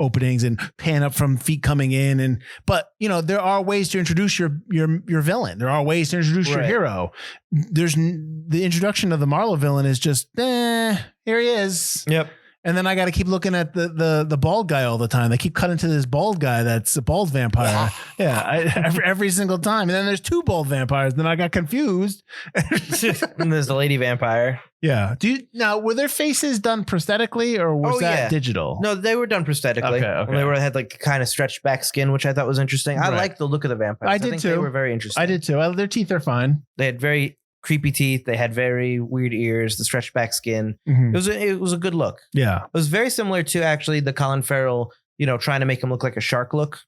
openings and pan up from feet coming in, but there are ways to introduce your villain. There are ways to introduce your hero. There's the introduction of the Marlowe villain is just here he is. Yep. And then I got to keep looking at the bald guy all the time. They keep cutting to this bald guy that's a bald vampire. Every single time. And then there's two bald vampires. Then I got confused. And there's the lady vampire. Yeah. Now, were their faces done prosthetically or was that digital? No, they were done prosthetically. Okay. They had like kind of stretched back skin, which I thought was interesting. I like the look of the vampires. I did too. They were very interesting. I did too. Their teeth are fine. They had very creepy teeth. They had very weird ears, the stretched back skin. Mm-hmm. It was a good look. Yeah. It was very similar to actually the Colin Farrell, trying to make him look like a shark look.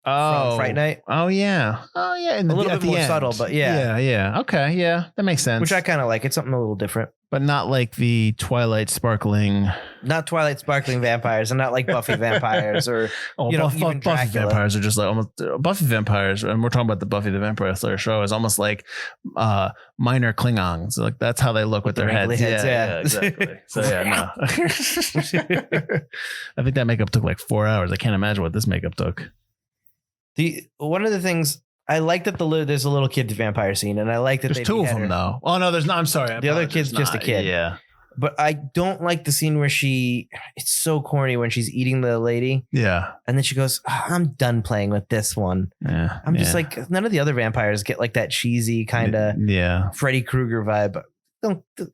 From Fright Night. Oh yeah. And a little bit more subtle, but yeah. Okay. Yeah. That makes sense. Which I kind of like. It's something a little different. But not like the Twilight sparkling vampires, and not like Buffy vampires or even Buffy vampires are just like almost Buffy vampires, and we're talking about the Buffy the Vampire Slayer show is almost like minor Klingons. Like that's how they look with their heads. Yeah, exactly. So no. I think that makeup took like 4 hours. I can't imagine what this makeup took. One of the things I like that there's a little kid vampire scene, and I like that there's two of them though. Oh no, there's not. I'm sorry. The other kid's just a kid. Yeah. But I don't like the scene where it's so corny when she's eating the lady. Yeah. And then she goes, I'm done playing with this one. Yeah. I'm just like, none of the other vampires get like that cheesy kind of Freddy Krueger vibe.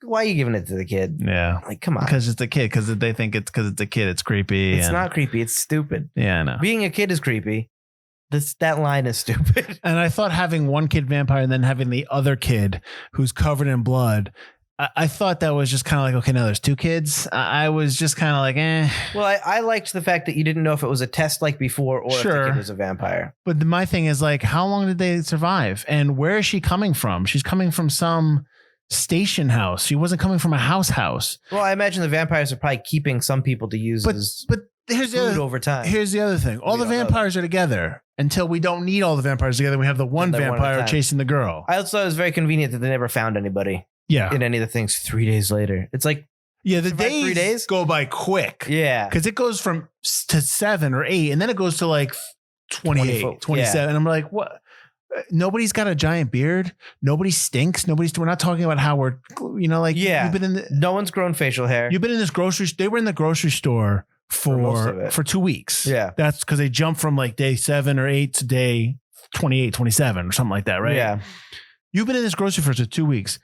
Why are you giving it to the kid? Yeah. Like, come on. Because it's a kid. Because they think it's a kid. It's creepy. It's not creepy. It's stupid. Yeah, I know. Being a kid is creepy. That line is stupid. And I thought having one kid vampire and then having the other kid who's covered in blood, I thought that was just kind of like, okay, now there's two kids. I was just kind of like, eh. Well, I liked the fact that you didn't know if it was a test like before or if the kid was a vampire. But my thing is like, how long did they survive? And where is she coming from? She's coming from some station house. She wasn't coming from a house. Well, I imagine the vampires are probably keeping some people to use as here's food over time. Here's the other thing. All the vampires are together until we don't need all the vampires together. We have the one vampire chasing the girl. I also thought it was very convenient that they never found anybody. Yeah. In any of the things 3 days later. It's like, the days 3 days go by quick. Yeah. Because it goes from to 7 or 8 and then it goes to like 28, 27. And I'm like, what? Nobody's got a giant beard. Nobody stinks. We're not talking about how we're, you've been in no one's grown facial hair. You've been in this they were in the grocery store for 2 weeks. Yeah. That's because they jumped from like day 7 or 8 to day 28, 27 or something like that, right? Yeah. You've been in this grocery store for 2 weeks.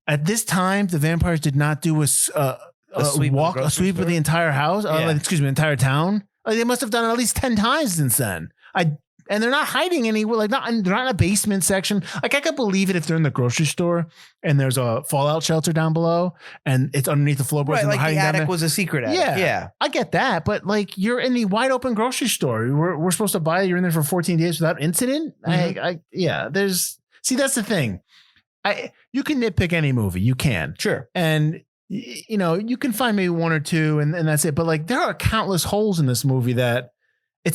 At this time, the vampires did not do a sweep of the entire house. The entire town. Like, they must have done it at least 10 times since then. And they're not hiding anywhere. They're not in a basement section. Like, I could believe it if they're in the grocery store and there's a fallout shelter down below and it's underneath the floorboards. Right, like the attic was a secret attic. Yeah, I get that. But like, you're in the wide open grocery store. We're supposed to buy it. You're in there for 14 days without incident. Mm-hmm. That's the thing. You can nitpick any movie. You can. Sure. And you can find maybe one or two and that's it. But like, there are countless holes in this movie that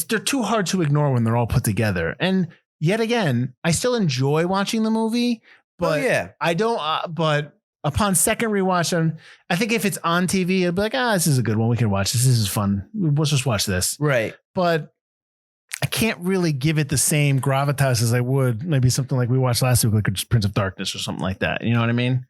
they're too hard to ignore when they're all put together. And yet again, I still enjoy watching the movie, but I don't, but upon second rewatch, I think if it's on TV, I'd be like, this is a good one. We can watch this. This is fun. Let's just watch this. Right. But I can't really give it the same gravitas as I would maybe something like we watched last week, like Prince of Darkness or something like that. You know what I mean?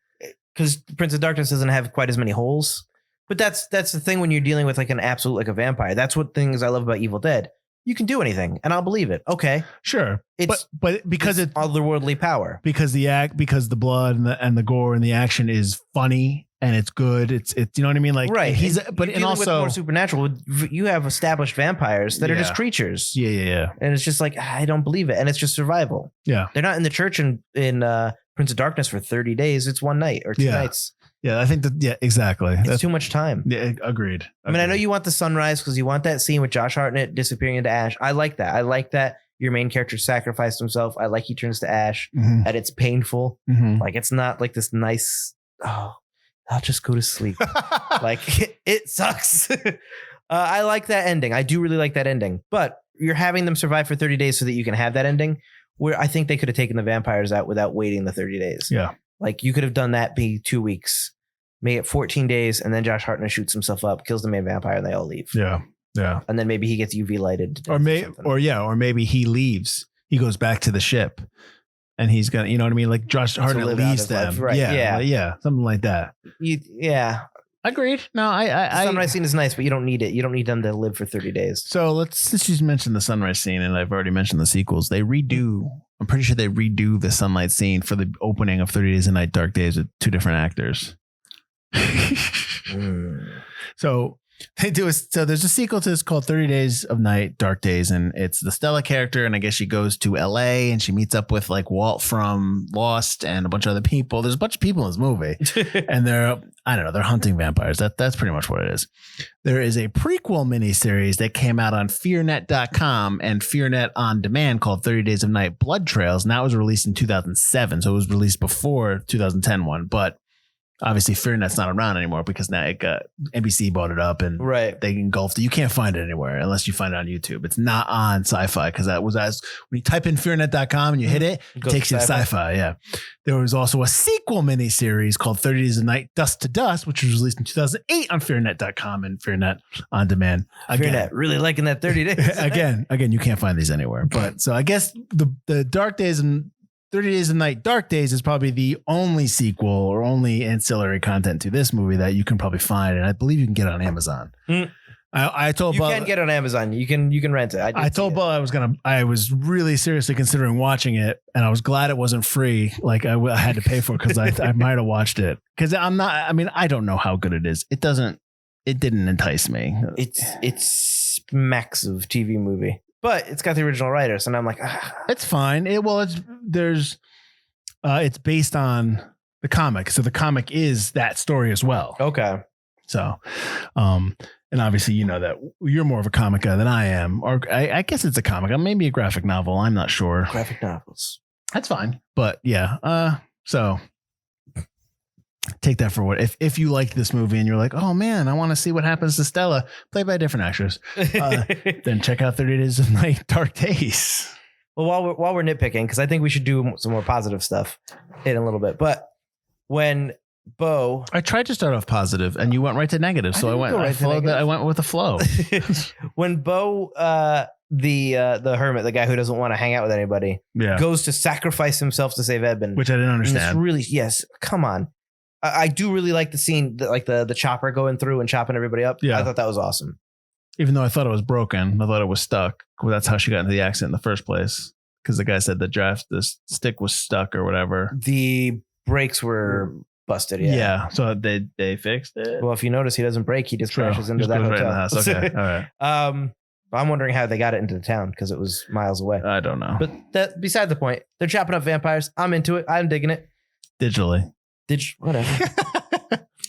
Because Prince of Darkness doesn't have quite as many holes. But that's the thing when you're dealing with like an absolute, like a vampire. That's what things I love about Evil Dead. You can do anything and I'll believe it. Okay. Sure. But because it's otherworldly power. Because the blood and the gore and the action is funny and it's good. It's you know what I mean? Like, right. And also with more supernatural, you have established vampires that are just creatures. Yeah. And it's just like, I don't believe it. And it's just survival. Yeah. They're not in the church in Prince of Darkness for 30 days. It's one night or 2 nights. Yeah, I think that. Yeah, exactly. It's too much time. Yeah, agreed. I mean, I know you want the sunrise because you want that scene with Josh Hartnett disappearing into ash. I like that. I like that your main character sacrificed himself. I like he turns to ash and it's painful. Mm-hmm. Like, it's not like this nice. Oh, I'll just go to sleep. Like, it sucks. I like that ending. I do really like that ending. But you're having them survive for 30 days so that you can have that ending, where I think they could have taken the vampires out without waiting the 30 days. Yeah. Like, you could have done that be 2 weeks, make it 14 days, and then Josh Hartnett shoots himself up, kills the main vampire, and they all leave. Yeah. Yeah. And then maybe he gets UV lighted to death or maybe he leaves. He goes back to the ship and he's gonna, you know what I mean? Like Josh Hartnett leaves them. Life. Right. Yeah. Something like that. Yeah. Agreed. No, The sunrise scene is nice, but you don't need it. You don't need them to live for 30 days. So since you mentioned the sunrise scene, and I've already mentioned the sequels, I'm pretty sure they redo the sunlight scene for the opening of 30 Days a Night, Dark Days with 2 different actors. So they do so there's a sequel to this called 30 Days of Night, Dark Days, and it's the Stella character, and I guess she goes to LA and she meets up with like Walt from Lost and a bunch of other people. There's a bunch of people in this movie and they're hunting vampires. That's pretty much what it is. There is a prequel miniseries that came out on fearnet.com and Fearnet on demand called 30 Days of Night, Blood Trails, and that was released in 2007. So it was released before 2010 one, but obviously, FearNet's not around anymore because now NBC bought it up and they engulfed it. You can't find it anywhere unless you find it on YouTube. It's not on Sci-Fi because when you type in fearnet.com and you hit it, it takes you to Sci-Fi. Yeah. There was also a sequel miniseries called 30 Days of Night, Dust to Dust, which was released in 2008 on fearnet.com and Fearnet on demand. Fearnet, really liking that 30 days. again, you can't find these anywhere. But so I guess the Dark Days and 30 Days of Night, Dark Days is probably the only sequel or only ancillary content to this movie that you can probably find, and I believe you can get it on Amazon. I told you Bubba, can get it on Amazon. You can rent it. I told Bubba I was really seriously considering watching it, and I was glad it wasn't free. Like I had to pay for it because I might have watched it because I don't know how good it is. It didn't entice me. It's max of TV movie. But it's got the original writers, and I'm like, it's fine. It's based on the comic, so the comic is that story as well. Okay. So, and obviously, you know that you're more of a comic guy than I am, or I guess it's a comic, maybe a graphic novel. I'm not sure. Graphic novels. That's fine, but yeah. So take that for what if you liked this movie and you're like, oh man, I want to see what happens to Stella, played by a different actress, then check out 30 Days of Night, Dark Days. Well, while we're nitpicking, because I think we should do some more positive stuff in a little bit, but when I tried to start off positive and you went right to negative, so I went with the flow. When the hermit, the guy who doesn't want to hang out with anybody, goes to sacrifice himself to save Edmund, which I didn't understand. Yes, come on. I do really like the scene, like the chopper going through and chopping everybody up. Yeah. I thought that was awesome. Even though I thought it was broken, I thought it was stuck. Well, that's how she got into the accident in the first place. Because the guy said the stick was stuck or whatever. The brakes were busted. Yeah. Yeah. So they fixed it. Well, if you notice, he doesn't brake. He just crashes into that hotel. Right in the house. Okay. All right. I'm wondering how they got it into the town because it was miles away. I don't know. But beside the point, they're chopping up vampires. I'm into it. I'm digging it. Digitally. Whatever.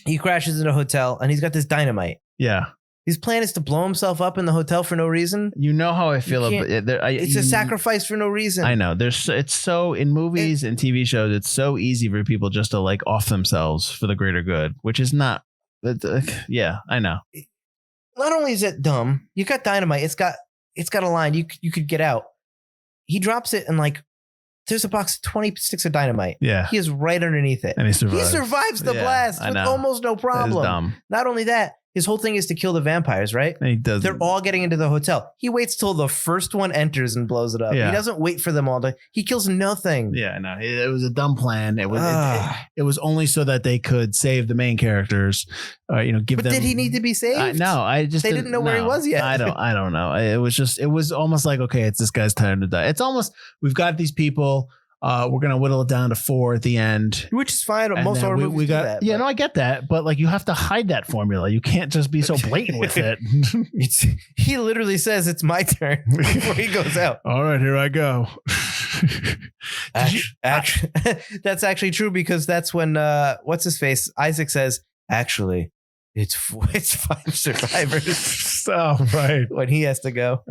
He crashes in a hotel and he's got this dynamite. Yeah. His plan is to blow himself up in the hotel for no reason. You know how I feel about it. It's a sacrifice for no reason. I know. It's so in movies and TV shows, it's so easy for people just to like off themselves for the greater good, which is not. Yeah, I know. Not only is it dumb, you got dynamite. It's got a line. You could get out. He drops it and like. There's a box of 20 sticks of dynamite. Yeah. He is right underneath it. And he survives. He survives the blast with almost no problem. That is dumb. Not only that, his whole thing is to kill the vampires, right? And he doesn't. They're all getting into the hotel. He waits till the first one enters and blows it up. Yeah. He doesn't wait for them all to. He kills nothing. Yeah, no. It was a dumb plan. It was only so that they could save the main characters. Give them. But did he need to be saved? No, I just. They didn't know where he was yet. I don't know. It was almost like, okay, it's this guy's time to die. It's almost, we've got these people. We're gonna whittle it down to 4 at the end, which is fine. Most horror movies do that. Yeah, no, I get that, but like you have to hide that formula. You can't just be so blatant with it. He literally says it's my turn before he goes out. All right, here I go. Actually, that's actually true because that's when what's his face Isaac says. Actually, it's 5 survivors. Oh, right. When he has to go.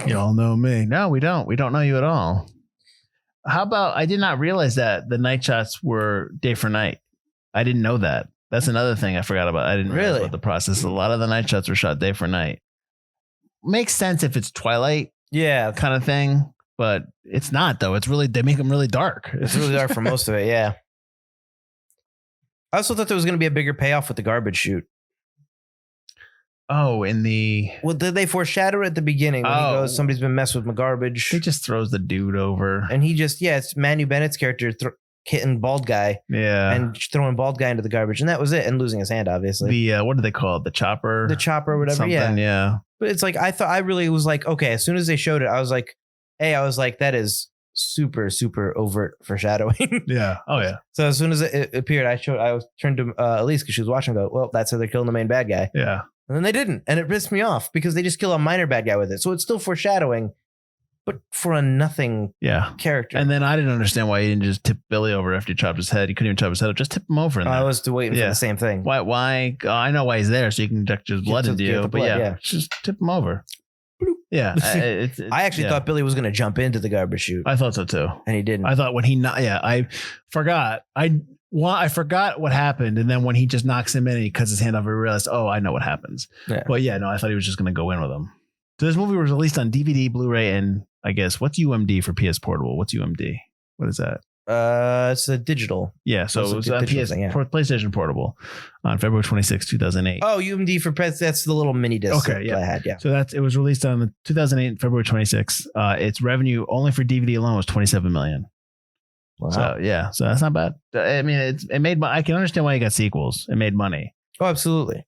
You all know me. No, we don't. We don't know you at all. How about I did not realize that the night shots were day for night. I didn't know that. That's another thing I forgot about. I didn't realize Really? about the process. A lot of the night shots were shot day for night. Makes sense if it's twilight Yeah. kind of thing, but it's not though. It's really, they make them really dark. It's really dark for most of it. Yeah. I also thought there was going to be a bigger payoff with the garbage chute. Oh, in the... Well, did they foreshadow it at the beginning when he Oh. goes, somebody's been messing with my garbage? He just throws the dude over. And he just, it's Manu Bennett's character hitting bald guy Yeah. and throwing bald guy into the garbage. And that was it. And losing his hand, obviously. The, what do they call it? The chopper? The chopper or whatever. Something, yeah. But it's like, I really was like, okay, as soon as they showed it, I was like, that is super, super overt foreshadowing. Yeah. Oh, yeah. So as soon as it appeared, I turned to Elise because she was watching and go, well, that's how they're killing the main bad guy. Yeah. And then they didn't. And it pissed me off because they just kill a minor bad guy with it. So it's still foreshadowing, but for a nothing Yeah. character. And then I didn't understand why he didn't just tip Billy over after he chopped his head. He couldn't even chop his head up. Just tip him over in there. I was waiting for Yeah. the same thing. Why? I know why he's there, so you can inject his blood to into get you. the But blood, yeah, yeah. just tip him over. Yeah. I actually thought Billy was going to jump into the garbage chute, I thought so too. and he didn't. I thought when he I forgot. I forgot what happened, and then when he just knocks him in and he cuts his hand off, I realized, oh, I know what happens. Yeah. But yeah, no, I thought he was just going to go in with him. So this movie was released on DVD, Blu-ray, and I guess what's UMD for PS Portable? What's UMD? What is that? It's a digital. Yeah, so It's it a was on digital PS thing, yeah. PlayStation Portable on February 26, 2008. Oh, UMD for press. That's the little mini disc Okay, that I had. Yeah. So it was released on 2008, February 26. Its revenue only for DVD alone was $27 million. Wow. So yeah, so that's not bad. I mean, it made. I can understand why you got sequels. It made money. Oh, absolutely.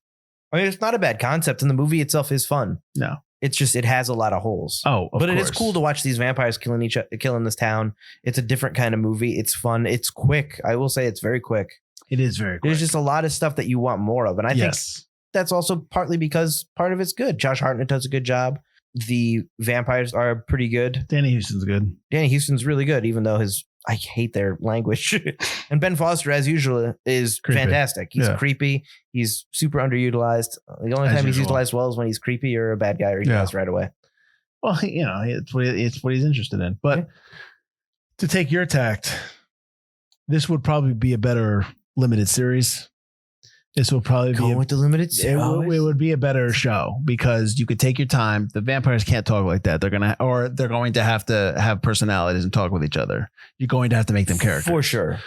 I mean, it's not a bad concept, and the movie itself is fun. No. It's just it has a lot of holes. Oh, of but it is course. cool to watch these vampires killing this town. It's a different kind of movie. It's fun. It's quick. I will say it's very quick. It is very quick. There's just a lot of stuff that you want more of, and I think that's also partly because part of it's good. Josh Hartnett does a good job. The vampires are pretty good. Danny Houston's good. Danny Houston's really good, even though I hate their language. And Ben Foster, as usual, is Creepy. fantastic. He's Yeah. creepy. He's super underutilized. The only As time he's usual. utilized well is when he's creepy or a bad guy, or he Yeah. dies right away. Well, it's what he's interested in. But Yeah. to take your tact, this would probably be a better limited series. This will probably Going be. with the limited It series. would be a better show because you could take your time. The vampires can't talk like that. They're going to have personalities and talk with each other. You're going to have to make them characters For sure.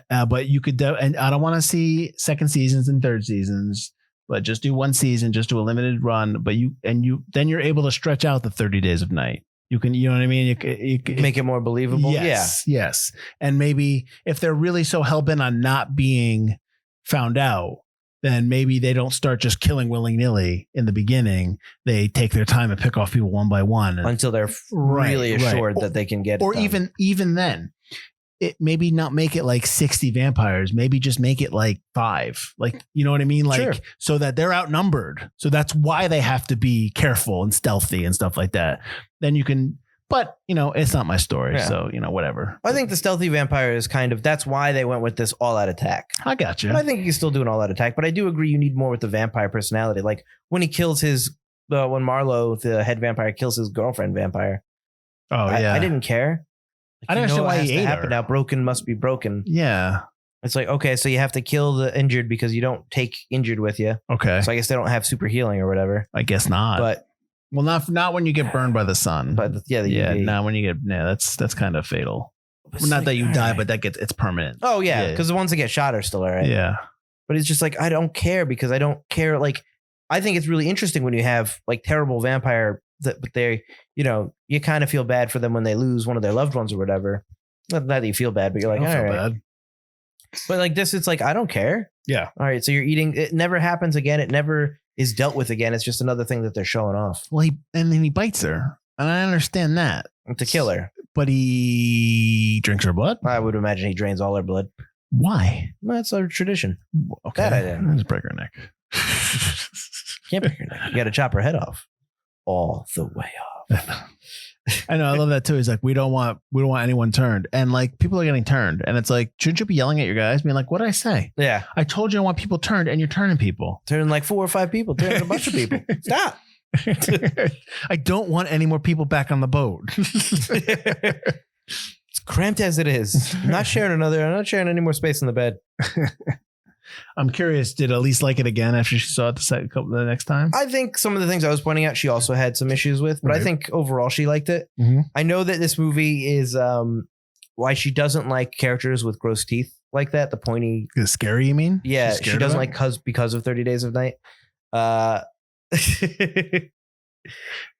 But you could, and I don't want to see second seasons and third seasons. But just do one season, just do a limited run. But then you're able to stretch out the 30 days of night. You can, you know what I mean? You Make it more believable. Yes. And maybe if they're really so hell-bent on not being found out, then maybe they don't start just killing willy-nilly in the beginning. They take their time and pick off people one by one. Until they're really assured that they can get it or done. even then, it maybe not make it like 60 vampires, maybe just make it like 5, like, you know what I mean? Like, Sure. so that they're outnumbered. So that's why they have to be careful and stealthy and stuff like that. Then you can, but it's not my story. Yeah. So, whatever. I think the stealthy vampire is that's why they went with this all-out attack. I got you. But I think you can still do an all-out attack. But I do agree you need more with the vampire personality. Like when he kills when Marlowe, the head vampire, kills his girlfriend vampire. Oh, yeah. I didn't care. I don't understand why he ate her. Now broken must be broken. Yeah. It's like, okay, so you have to kill the injured because you don't take injured with you. Okay. So I guess they don't have super healing or whatever. I guess not. But well, not when you get burned by the sun. the UV. Not when you get. Yeah, that's kind of fatal. Well, not that you die, but it's permanent. Oh yeah, because the ones that get shot are still all right. Yeah. But it's just like I don't care because I don't care. Like I think it's really interesting when you have like terrible vampire but they, you kind of feel bad for them when they lose one of their loved ones or whatever. Not that you feel bad, but you're like, I don't all feel right. bad. But like this, it's like I don't care. Yeah. All right. So you're eating. It never happens again. It never is dealt with again. It's just another thing that they're showing off Well, and then he bites her, and I understand that. to kill her. But he drinks her blood. I would imagine he drains all her blood. Why? Well, that's our tradition. Okay. That I didn't. Let's break her neck. Can't break her neck. You got to chop her head off, all the way off. I know. I love that too. He's like, we don't want anyone turned, and like people are getting turned, and it's like, shouldn't you be yelling at your guys, being like, what did I say? Yeah, I told you I want people turned, and you're turning people. turning like 4 or 5 people, turning a bunch of people. Stop. I don't want any more people back on the boat. It's cramped as it is. I'm not sharing any more space in the bed. I'm curious, did Elise like it again after she saw it the next time? I think some of the things I was pointing out, she also had some issues with, but I think overall she liked it. Mm-hmm. I know that this movie is why she doesn't like characters with gross teeth like that. The pointy. Is it scary, you mean? Yeah, she doesn't like because of 30 Days of Night. I'm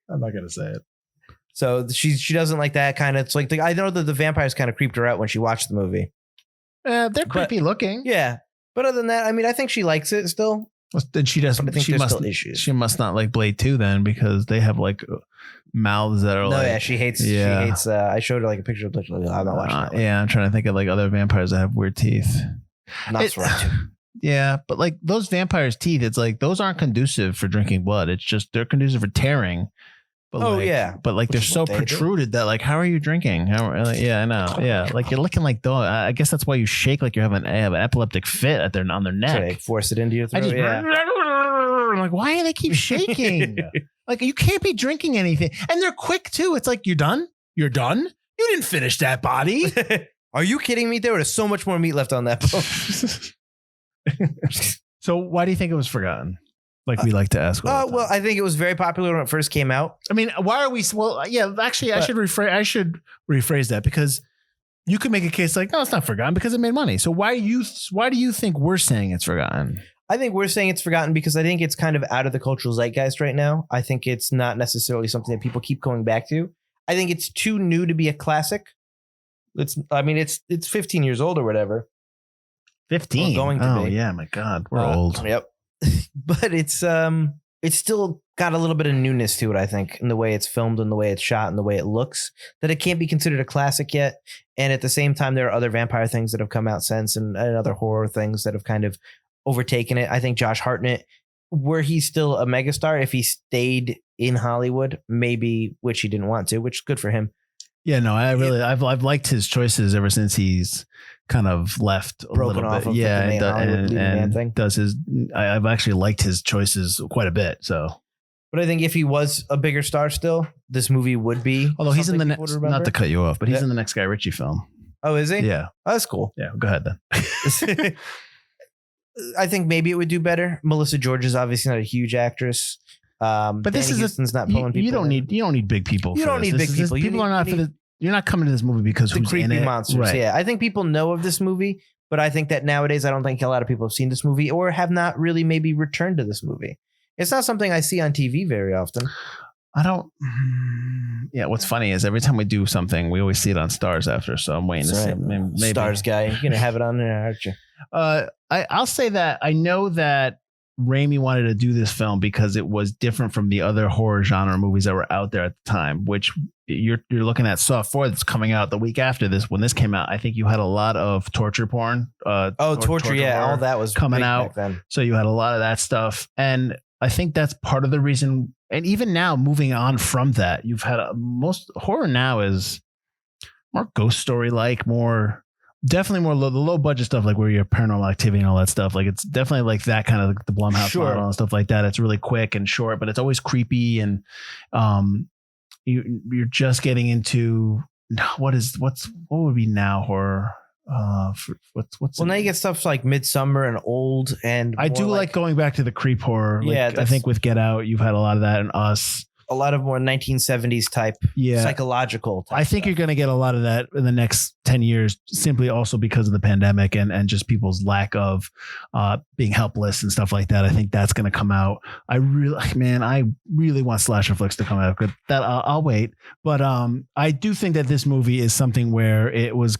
not going to say it. So she doesn't like that kind of. It's like I know that the vampires kind of creeped her out when she watched the movie. They're creepy looking. Yeah. But other than that, I mean, I think she likes it still. Then she doesn't. I think there's still issues. She must not like Blade 2 then, because they have like mouths that are like. Yeah, she hates. Yeah. She hates. I showed her like a picture of Butler. I'm not watching that. Yeah, I'm trying to think of like other vampires that have weird teeth. That's right. Yeah, but like those vampires' teeth, it's like those aren't conducive for drinking blood. It's just they're conducive for tearing. But but like they're so protruded that like, how are you drinking? Yeah, I know. Yeah, like you're looking like though. I guess that's why you shake like you have an epileptic fit on their neck. So they force it into your throat. I'm like, why do they keep shaking? Like you can't be drinking anything, and they're quick too. It's like you're done. You're done. You didn't finish that body. Are you kidding me? There was so much more meat left on that bone. So why do you think it was forgotten? Like we like to ask. Well, I think it was very popular when it first came out. I mean, why are we? Well, yeah, actually, I should rephrase that, because you could make a case like, no, it's not forgotten because it made money. So why do you think we're saying it's forgotten? I think we're saying it's forgotten because I think it's kind of out of the cultural zeitgeist right now. I think it's not necessarily something that people keep going back to. I think it's too new to be a classic. It's 15 years old or whatever. 15. Or going to be. Yeah, my God, we're old. Yep. But it's still got a little bit of newness to it, I think, in the way it's filmed and the way it's shot and the way it looks, that it can't be considered a classic yet. And at the same time, there are other vampire things that have come out since and other horror things that have kind of overtaken it. I think Josh Hartnett, were he still a megastar, if he stayed in Hollywood, maybe, which he didn't want to, which is good for him. Yeah, no, I've liked his choices ever since he's kind of left a Broken little off bit. Of Yeah, and does his. I've actually liked his choices quite a bit. So, but I think if he was a bigger star still, this movie would be. Although he's in the next, not to cut you off, but he's in the next Guy Ritchie film. Oh, is he? Yeah, oh, that's cool. Yeah, go ahead then. I think maybe it would do better. Melissa George is obviously not a huge actress. But this is not pulling people. You don't need big people. You don't need big people. People are not for the. You're not coming to this movie because the who's creepy in it. monsters. Right. Yeah, I think people know of this movie, but I think that nowadays I don't think a lot of people have seen this movie or have not really maybe returned to this movie. It's not something I see on TV very often. I don't. Yeah, what's funny is every time we do something, we always see it on Stars after. So I'm waiting to see. Maybe. Stars guy, you're gonna have it on there, aren't you? I'll say that I know that Raimi wanted to do this film because it was different from the other horror genre movies that were out there at the time, which you're looking at Saw 4 that's coming out the week after this. When this came out, I think you had a lot of torture porn. Torture, yeah, all that was coming out back then. So you had a lot of that stuff. And I think that's part of the reason. And even now, moving on from that, you've had most horror now is more ghost story like, definitely more the low budget stuff, like where you're Paranormal Activity and all that stuff. Like it's definitely like that kind of like the Blumhouse model and stuff like that. It's really quick and short, but it's always creepy. And you're just getting into what would be now horror. What's now you get stuff like Midsummer and Old, and I do like going back to the creep horror. Like, I think with Get Out, you've had a lot of that, and Us. A lot of more 1970s type, psychological type I think stuff. You're going to get a lot of that in the next 10 years, simply also because of the pandemic and just people's lack of being helpless and stuff like that. I think that's going to come out. I really want slasher flicks to come out. That I'll wait. But I do think that this movie is something where it was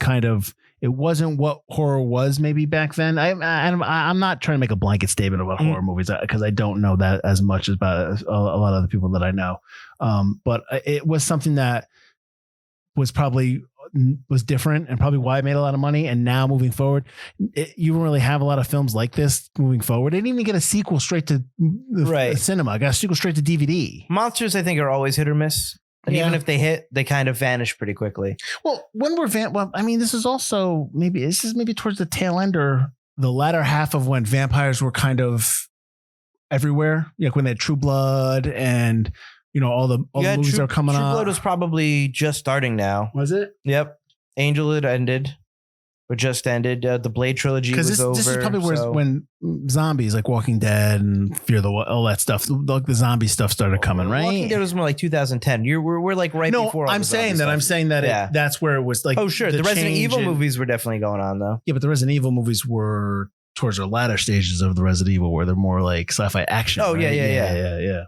it wasn't what horror was maybe back then. I'm not trying to make a blanket statement about horror movies because I don't know that as much about a lot of the people that I know. But it was something that was different and probably why it made a lot of money. And now moving forward, you don't really have a lot of films like this moving forward. They didn't even get a sequel straight to cinema. I got a sequel straight to DVD. Monsters, I think, are always hit or miss. And even if they hit, they kind of vanish pretty quickly. Well, this is maybe towards the tail end or the latter half of when vampires were kind of everywhere. Like when they had True Blood and all the movies are coming on. True Blood was probably just starting now. Was it? Yep. Angel had ended. But just ended. The Blade trilogy was over. This is probably when zombies like Walking Dead and all that stuff, like the zombie stuff started coming, right? Walking Dead was more like 2010. We're like right before. I'm saying that that's where it was like. Oh, sure. The Resident Evil movies were definitely going on though. Yeah, but the Resident Evil movies were towards the latter stages of the Resident Evil, where they're more like sci-fi action. Oh, right? Yeah.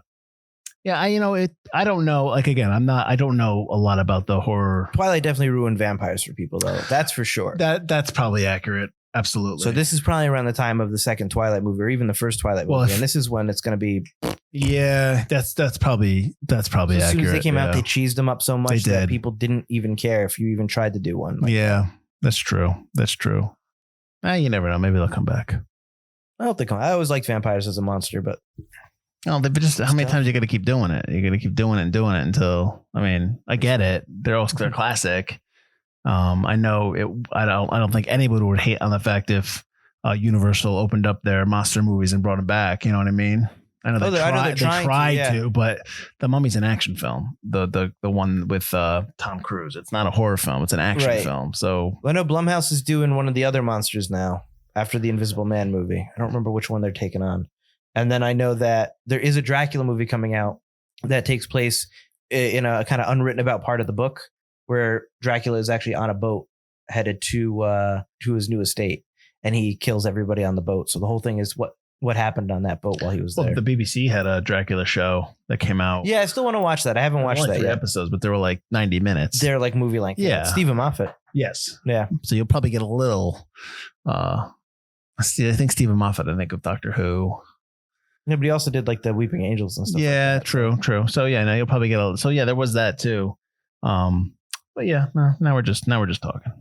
Yeah, I don't know. Like again, I don't know a lot about the horror. Twilight definitely ruined vampires for people, though. That's for sure. That's probably accurate. Absolutely. So this is probably around the time of the second Twilight movie, or even the first Twilight movie, and this is when it's going to be. Yeah, that's probably accurate. As soon as they came out, they cheesed them up so much that people didn't even care if you even tried to do one. That's true. You never know. Maybe they'll come back. I hope they come. I always liked vampires as a monster, but. No, they've just how many times you got to keep doing it? You got to keep doing it and doing it until. I mean, I get it. They're classic. I know it. I don't think anybody would hate on the fact if Universal opened up their monster movies and brought them back. You know what I mean? I know they tried to, but The Mummy's an action film. The one with Tom Cruise. It's not a horror film. It's an action film. So I know Blumhouse is doing one of the other monsters now after the Invisible Man movie. I don't remember which one they're taking on. And then I know that there is a Dracula movie coming out that takes place in a kind of unwritten about part of the book where Dracula is actually on a boat headed to his new estate, and he kills everybody on the boat. So the whole thing is what happened on that boat while he was there. The BBC had a Dracula show that came out. Yeah, I still want to watch that. I haven't watched that yet. Episodes, but they were like 90 minutes. They're like movie length. Yeah. Stephen Moffat. Yes. Yeah. So you'll probably get a little. I think Stephen Moffat. I think of Doctor Who. Yeah, but he also did like the Weeping Angels and stuff. Yeah, like that. true. So yeah, now you'll probably get so yeah, there was that too. But yeah, now we're just talking.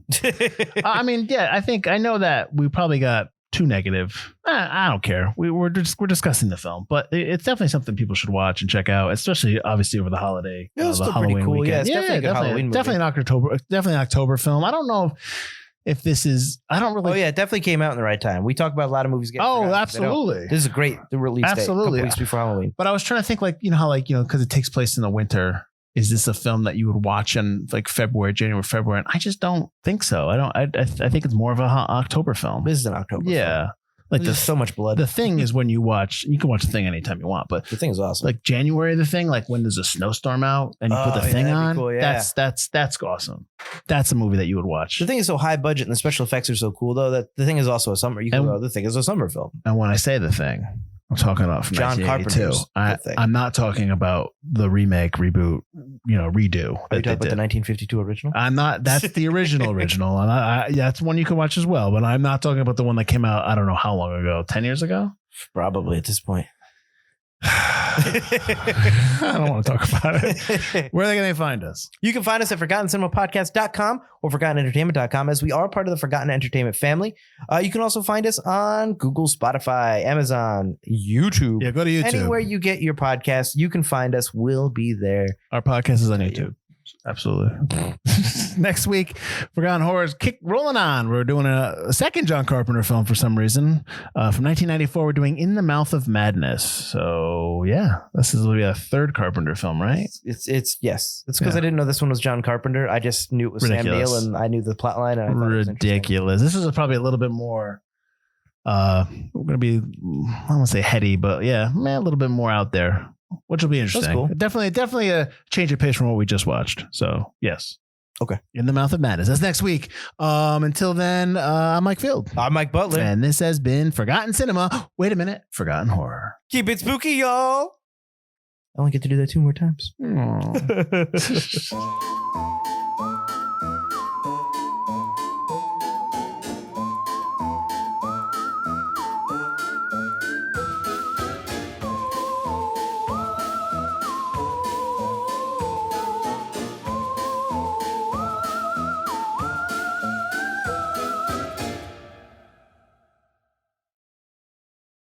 I mean, yeah, I know that we probably got too negative. I don't care. We're discussing the film, but it's definitely something people should watch and check out, especially obviously over the holiday. It was the still Halloween pretty cool. weekend. Yeah, it's definitely a good Halloween movie. Definitely an October film. I don't know if this is. I don't really. Oh yeah, it definitely came out in the right time. We talk about a lot of movies. Absolutely. This is a great release date. Absolutely, a couple weeks before Halloween. But I was trying to think, because it takes place in the winter. Is this a film that you would watch in like January, February? And I just don't think so. I think it's more of an October film. This is an October film. Yeah. Like there's so much blood. The Thing is when you can watch The Thing anytime you want, but The Thing is awesome. Like January, The Thing, like when there's a snowstorm out and you put The Thing on, cool, yeah. that's awesome. That's a movie that you would watch. The Thing is so high budget and the special effects are so cool though that The Thing is also a summer. The Thing is a summer film. And when I say The Thing, I'm talking about from John Carpenter's I'm not talking about the remake, reboot, redo. Are you talking about the 1952 original? I'm not. That's the original. And that's one you can watch as well. But I'm not talking about the one that came out, I don't know how long ago, 10 years ago? Probably at this point. I don't want to talk about it. Where are they going to find us? You can find us at ForgottenCinemaPodcast.com or ForgottenEntertainment.com, as we are part of the Forgotten Entertainment family. You can also find us on Google, Spotify, Amazon, YouTube. Yeah, go to YouTube. Anywhere you get your podcast, you can find us. We'll be there. Our podcast is on YouTube. Absolutely. Next week, Forgotten Horrors rolling on. We're doing a second John Carpenter film for some reason. From 1994, we're doing In the Mouth of Madness. So yeah, this is going to be a third Carpenter film, right? It's because I didn't know this one was John Carpenter. I just knew it was Ridiculous. Sam Neill, and I knew the plot line. And I Ridiculous. This is probably a little bit more. We're going to be, I don't want to say heady, but yeah, a little bit more out there, which will be interesting. That's cool. Definitely a change of pace from what we just watched. So yes. Okay. In the Mouth of Madness. That's next week. Until then, I'm Mike Field. I'm Mike Butler. And this has been Forgotten Cinema. Wait a minute. Forgotten Horror. Keep it spooky, y'all. I only get to do that 2 more times.